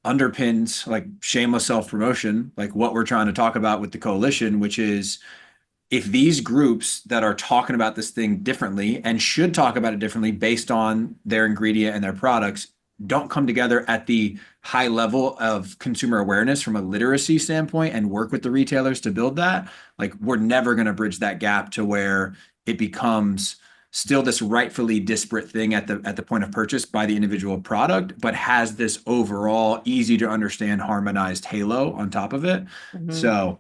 underpins like shameless self-promotion, like what we're trying to talk about with the coalition, which is if these groups that are talking about this thing differently and should talk about it differently based on their ingredient and their products don't come together at the high level of consumer awareness from a literacy standpoint and work with the retailers to build that, like we're never going to bridge that gap to where it becomes still this rightfully disparate thing at the point of purchase by the individual product, but has this overall easy to understand harmonized halo on top of it. Mhm. So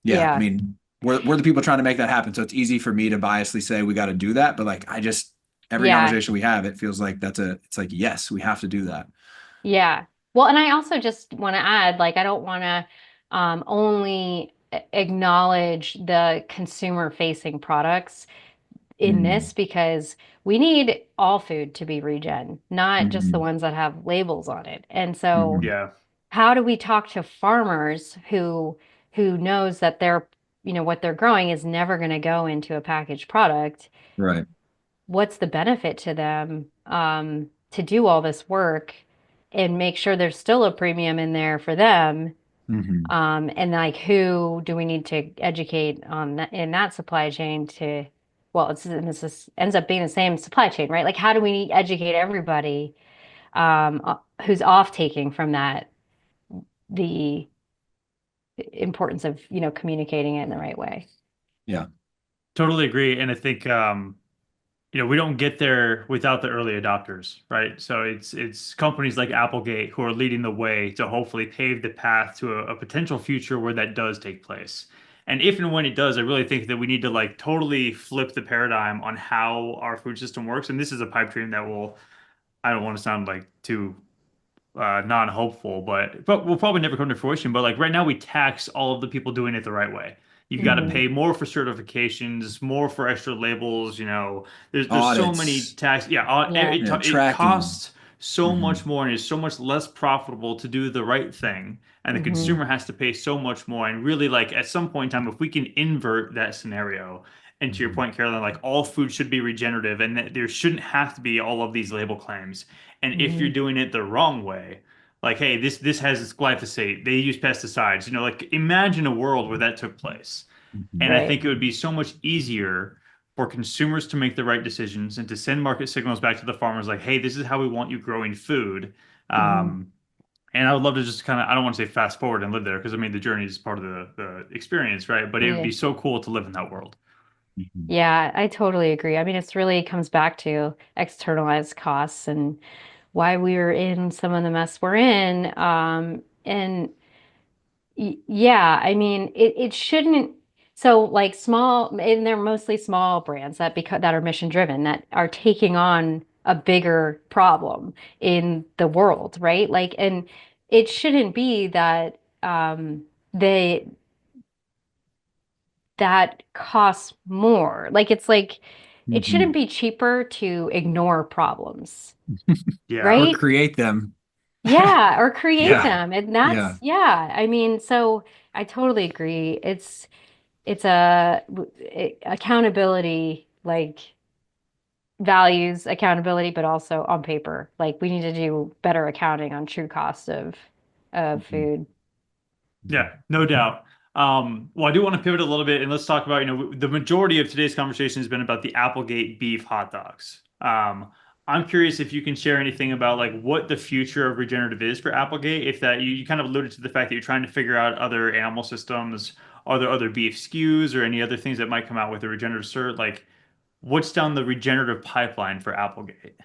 yeah, I Yeah. mean, we're the people trying to make that happen. So it's easy for me to biasly say we got to do that. But like, I just, every Yeah. conversation we have, it feels like it's like, yes, we have to do that. Yeah. Well, and I also just want to add, like, I don't want to only acknowledge the consumer facing products in Mm, this because we need all food to be regen, not just the mhm, ones that have labels on it. And so, mhm. Yeah. how do we talk to farmers who knows that they're, what they're growing is never going to go into a packaged product? Right. What's the benefit to them to do all this work and make sure there's still a premium in there for them? Hmm. And like, who do we need to educate on that in that supply chain to, well, this ends up being the same supply chain, right? Like, how do we educate everybody who's off taking from that the importance of, communicating it in the right way? Yeah. Totally agree. And I think we don't get there without the early adopters, right? So it's companies like Applegate who are leading the way to hopefully pave the path to a potential future where that does take place. And if and when it does, I really think that we need to like totally flip the paradigm on how our food system works. And this is a pipe dream that will, I don't want to sound like too non-hopeful, but will probably never come to fruition. But like right now, we tax all of the people doing it the right way. You've got to Hmm. Hmm. pay more for certifications, more for extra labels. There's so many Audits. tax. Yeah, Yeah. Yeah. it Tracking. costs so Hmm. much more and is so much less profitable to do the right thing, and the Hmm. consumer has to pay so much more. And really, like at some point in time, if we can invert that scenario. And to your Hmm. point, Carolyn, like all food should be regenerative and that there shouldn't have to be all of these label claims. And if you're Hmm. doing it the wrong way, like, hey, this has this glyphosate, they use pesticides, like imagine a world where that took place. And Hmm. I Right. think it would be so much easier for consumers to make the right decisions and to send market signals back to the farmers like, hey, this is how we want you growing food. Hmm. Um, and I would love to just kind of, I don't want to say fast forward and live there because I mean, the journey is part of the experience, right? But it would Yeah. be so cool to live in that world. Hmm. Yeah, I totally agree. I mean, it's really comes back to externalized costs and why we're in some of the mess we're in. And yeah, I mean, it shouldn't. So like small, and they're mostly small brands that are mission driven that are taking on a bigger problem in the world, right? Like, and it shouldn't be that they that costs more. Like it's like it shouldn't Hmm. be cheaper to ignore problems, Yeah. Or right? create them. Yeah, or create Yeah. them. And Yeah. that's yeah, I mean, so I totally agree. It's accountability, like values accountability, but also on paper. Like we need to do better accounting on true cost of Mhm. food. Yeah, no doubt. Well, I do want to pivot a little bit and let's talk about, the majority of today's conversation has been about the Applegate beef hot dogs. I'm curious if you can share anything about like what the future of regenerative is for Applegate. If that you kind of alluded to the fact that you're trying to figure out other animal systems, are there other beef SKUs or any other things that might come out with the regenerative cert? Like what's down the regenerative pipeline for Applegate?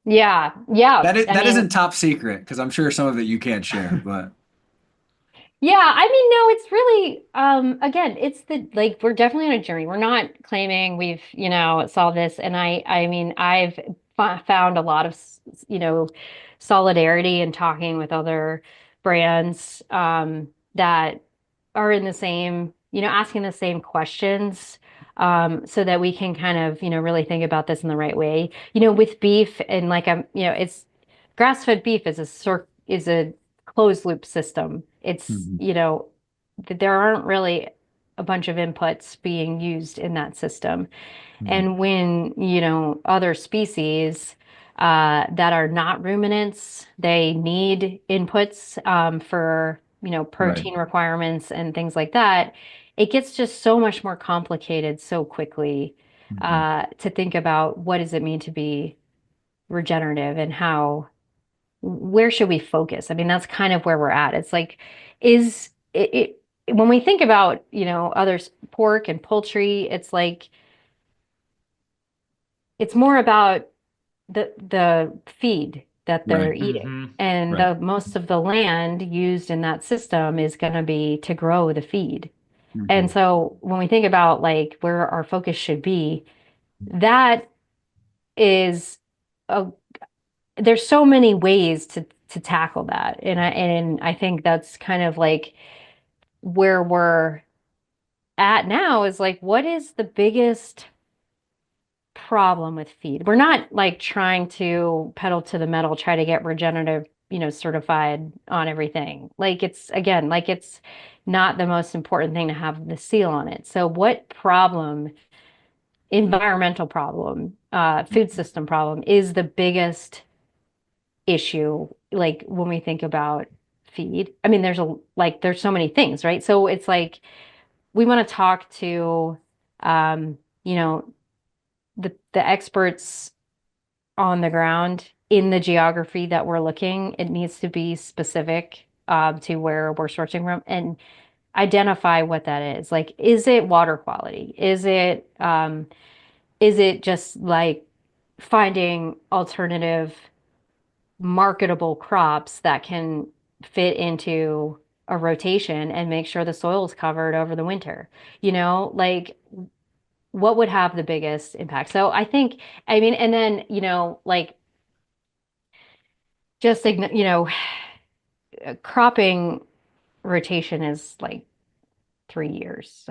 Yeah, yeah. I That mean, isn't top secret because I'm sure some of it you can't share, but yeah, I mean, no, it's really, again, it's the like we're definitely on a journey. We're not claiming we've, solved this. And I mean, I've found a lot of, solidarity in talking with other brands, that are in the same, asking the same questions, so that we can kind of, really think about this in the right way. With beef and like, it's grass-fed beef is a closed loop system. It's, Mhm. there aren't really a bunch of inputs being used in that system. Mhm. And when, other species that are not ruminants, they need inputs for, Right. protein requirements and things like that. it gets just so much more complicated so quickly Mhm. to think about what does it mean to be regenerative and how where should we focus? I mean, that's kind of where we're at. It's like, is when we think about, others, pork and poultry, it's like it's more about the feed that they're Right. eating. Hmm. And Right. the most of the land used in that system is going to be to grow the feed. And Mhm. so when we think about like where our focus should be, that is a there's so many ways to tackle that. And I think that's kind of like where we're at now is like what is the biggest problem with feed? We're not like trying to pedal to the metal, try to get regenerative, certified on everything. Like it's again, like it's not the most important thing to have the seal on it. So what problem, environmental problem, food system problem is the biggest issue, like when we think about feed? I mean, there's so many things, right? So it's like we want to talk to, um, you know, the experts on the ground in the geography that we're looking. It needs to be specific to where we're sourcing from and identify what that is. Like, is it water quality? Is it just like finding alternative marketable crops that can fit into a rotation and make sure the soil's covered over the winter? Like what would have the biggest impact? So I mean, and then, like just, cropping rotation is like 3 years.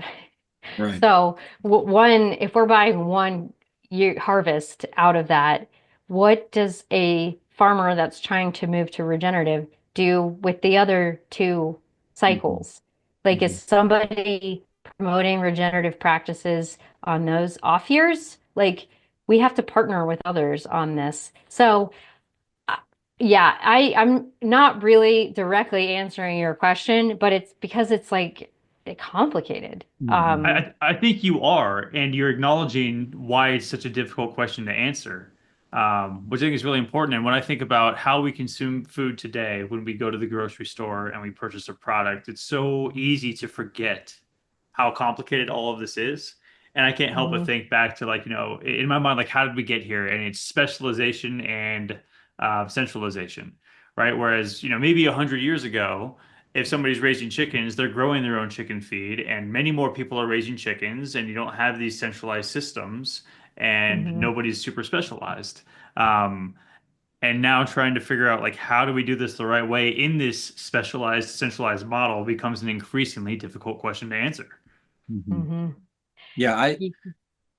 Right. So if we're buying one year harvest out of that, what does a farmer that's trying to move to regenerative do with the other two Mhm. cycles? Like, is Mhm. somebody promoting regenerative practices on those off years? Like, we have to partner with others on this. So, uh, yeah, I'm not really directly answering your question, but it's because it's like complicated. Mhm. I think you are, and you're acknowledging why it's such a difficult question to answer, which I think is really important. And when I think about how we consume food today, when we go to the grocery store and we purchase a product, it's so easy to forget how complicated all of this is. And I can't help but Mhm, think back to like, in my mind, like, how did we get here? And it's specialization and centralization, right? Whereas, maybe 100 years ago, if somebody's raising chickens, they're growing their own chicken feed, and many more people are raising chickens, and you don't have these centralized systems, and mhm, nobody's super specialized. Um, and now trying to figure out like how do we do this the right way in this specialized, centralized model becomes an increasingly difficult question to answer. Mhm. mhm. Yeah,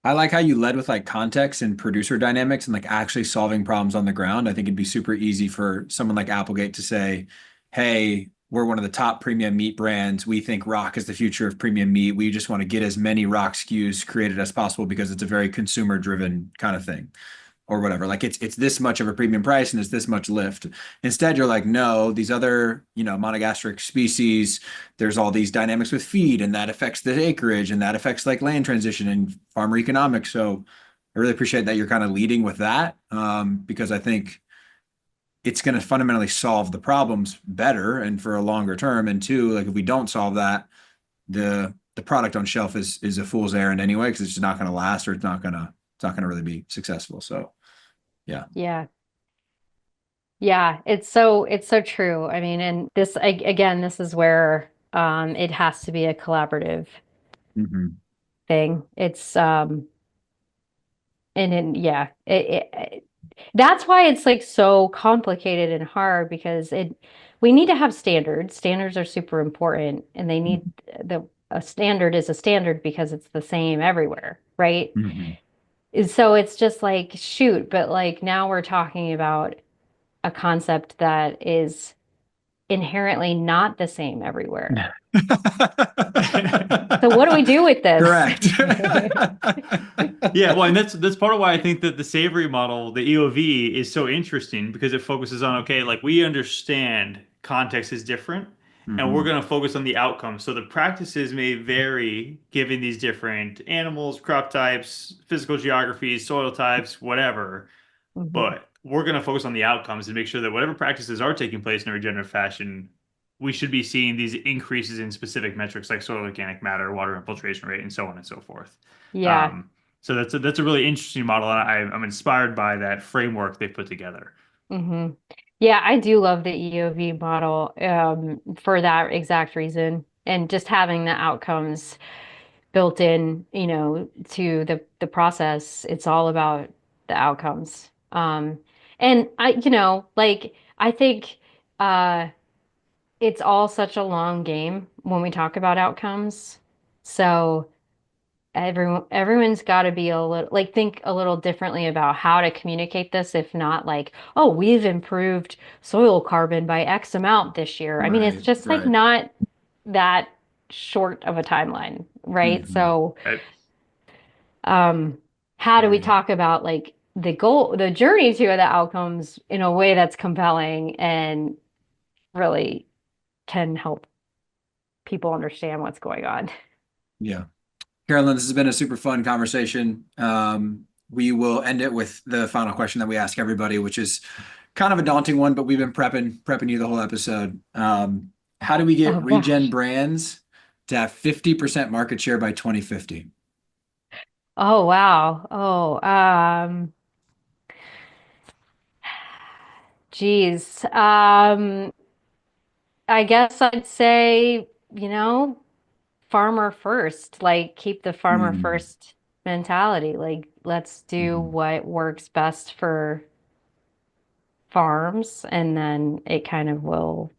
I like how you led with like context and producer dynamics and like actually solving problems on the ground. I think it'd be super easy for someone like Applegate to say, "Hey, we're one of the top premium meat brands. We think rock is the future of premium meat. We just want to get as many rock SKUs created as possible because it's a very consumer driven kind of thing." Or whatever. Like it's this much of a premium price and it's this much lift. Instead, you're like, no, these other, monogastric species, there's all these dynamics with feed, and that affects the acreage, and that affects like land transition and farmer economics. So I really appreciate that you're kind of leading with that, because I think it's going to fundamentally solve the problems better and for a longer term. And two, like if we don't solve that, the product on shelf is a fool's errand anyway, because it's just not going to last, or it's not gonna really be successful. So yeah. Yeah. Yeah, it's so true. I mean, and again, this is where it has to be a collaborative Mhm. thing. It's and then yeah, that's why it's like so complicated and hard because it we need to have standards. Standards are super important and they need the a standard is a standard because it's the same everywhere, right? Mhm. And so it's just like shoot, but like now we're talking about a concept that is inherently not the same everywhere. So what do we do with this? Correct. Yeah, well, and that's part of why I think that the savory model, the EOV, is so interesting because it focuses on, okay, like we understand context is different, and we're going to focus on the outcomes. So the practices may vary given these different animals, crop types, physical geographies, soil types, whatever. But we're going to focus on the outcomes and make sure that whatever practices are taking place in a regenerative fashion, we should be seeing these increases in specific metrics like soil organic matter, water infiltration rate, and so on and so forth. Yeah. So that's a really interesting model, and I'm inspired by that framework they put together. hmm Yeah, I do love the EOV model for that exact reason. And just having the outcomes built in, to the process, it's all about the outcomes. And I think it's all such a long game when we talk about outcomes. So everyone's got to be a little like think a little differently about how to communicate this, if not like, oh, we've improved soil carbon by X amount this year. I mean, it's just like not that short of a timeline, right? So Right? how do we talk about like the journey to the outcomes in a way that's compelling and really can help people understand what's going on? Yeah. Carolyn, this has been a super fun conversation. We will end it with the final question that we ask everybody, which is kind of a daunting one, but we've been prepping you the whole episode. How do we get ReGen brands to have 50% market share by 2050? Oh, wow. Geez. I guess I'd say, farmer first, like keep the farmer first mentality. Like, let's do what works best for farms, and then it kind of will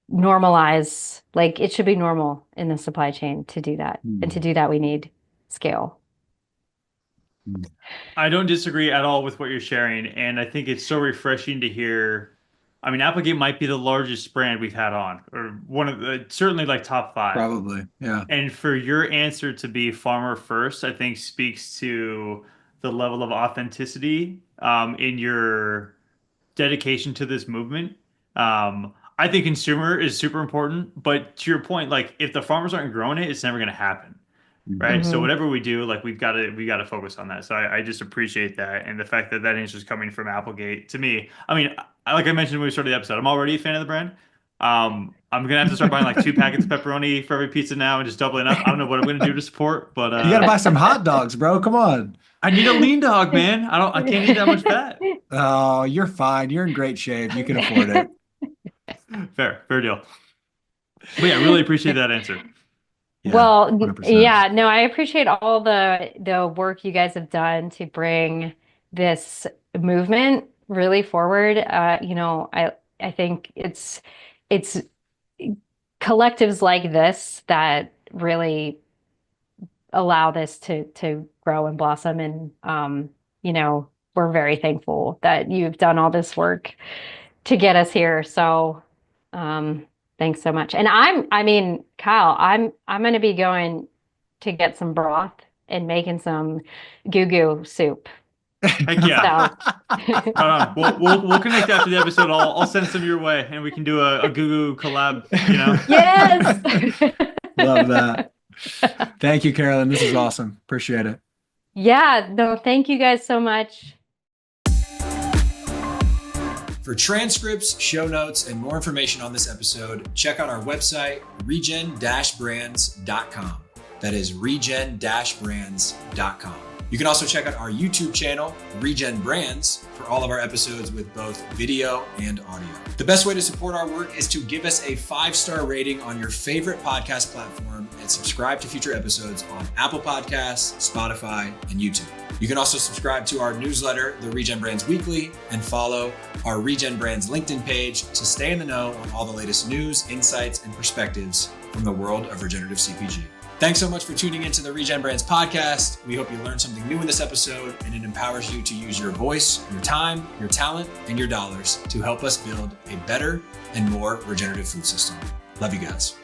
normalize. Like, it should be normal in the supply chain to do that. And to do that, we need scale. I don't disagree at all with what you're sharing, and I think it's so refreshing to hear. I mean, Applegate might be the largest brand we've had on, or one of the certainly like top 5. Probably, yeah. And for your answer to be farmer first, I think speaks to the level of authenticity in your dedication to this movement. I think consumer is super important, but to your point, like if the farmers aren't growing it, it's never going to happen. Right. So whatever we do, like we got to focus on that. So I just appreciate that. And the fact that that answer is coming from Applegate to me, I mean, like I mentioned when we started the episode, I'm already a fan of the brand. I'm gonna have to start buying like 2 packets of pepperoni for every pizza now and just doubling up. I don't know what I'm gonna do to support, but you gotta buy some hot dogs, bro. Come on. I need a lean dog, man. I can't eat that much fat. Oh, you're fine. You're in great shape. You can afford it. Fair deal. But yeah, really appreciate that answer. Yeah, well, 100%. yeah, no, I appreciate all the work you guys have done to bring this movement really forward. I think it's collectives like this that really allow this to grow and blossom. And we're very thankful that you've done all this work to get us here. So thanks so much. And I mean, Kyle, I'm going to be going to get some broth and making some goo soup. Heck yeah. So. We'll connect after the episode. I'll send some your way and we can do a goo collab, Yes. Love that. Thank you, Carolyn. This is awesome. Appreciate it. Yeah, no, thank you guys so much. For transcripts, show notes, and more information on this episode, check out our website, regen-brands.com. That is regen-brands.com. You can also check out our YouTube channel, ReGen Brands, for all of our episodes with both video and audio. The best way to support our work is to give us a 5-star rating on your favorite podcast platform and subscribe to future episodes on Apple Podcasts, Spotify, and YouTube. You can also subscribe to our newsletter, the ReGen Brands Weekly, and follow our ReGen Brands LinkedIn page to stay in the know on all the latest news, insights, and perspectives from the world of regenerative CPG. Thanks so much for tuning into the ReGen Brands podcast. We hope you learned something new in this episode and it empowers you to use your voice, your time, your talent, and your dollars to help us build a better and more regenerative food system. Love you guys.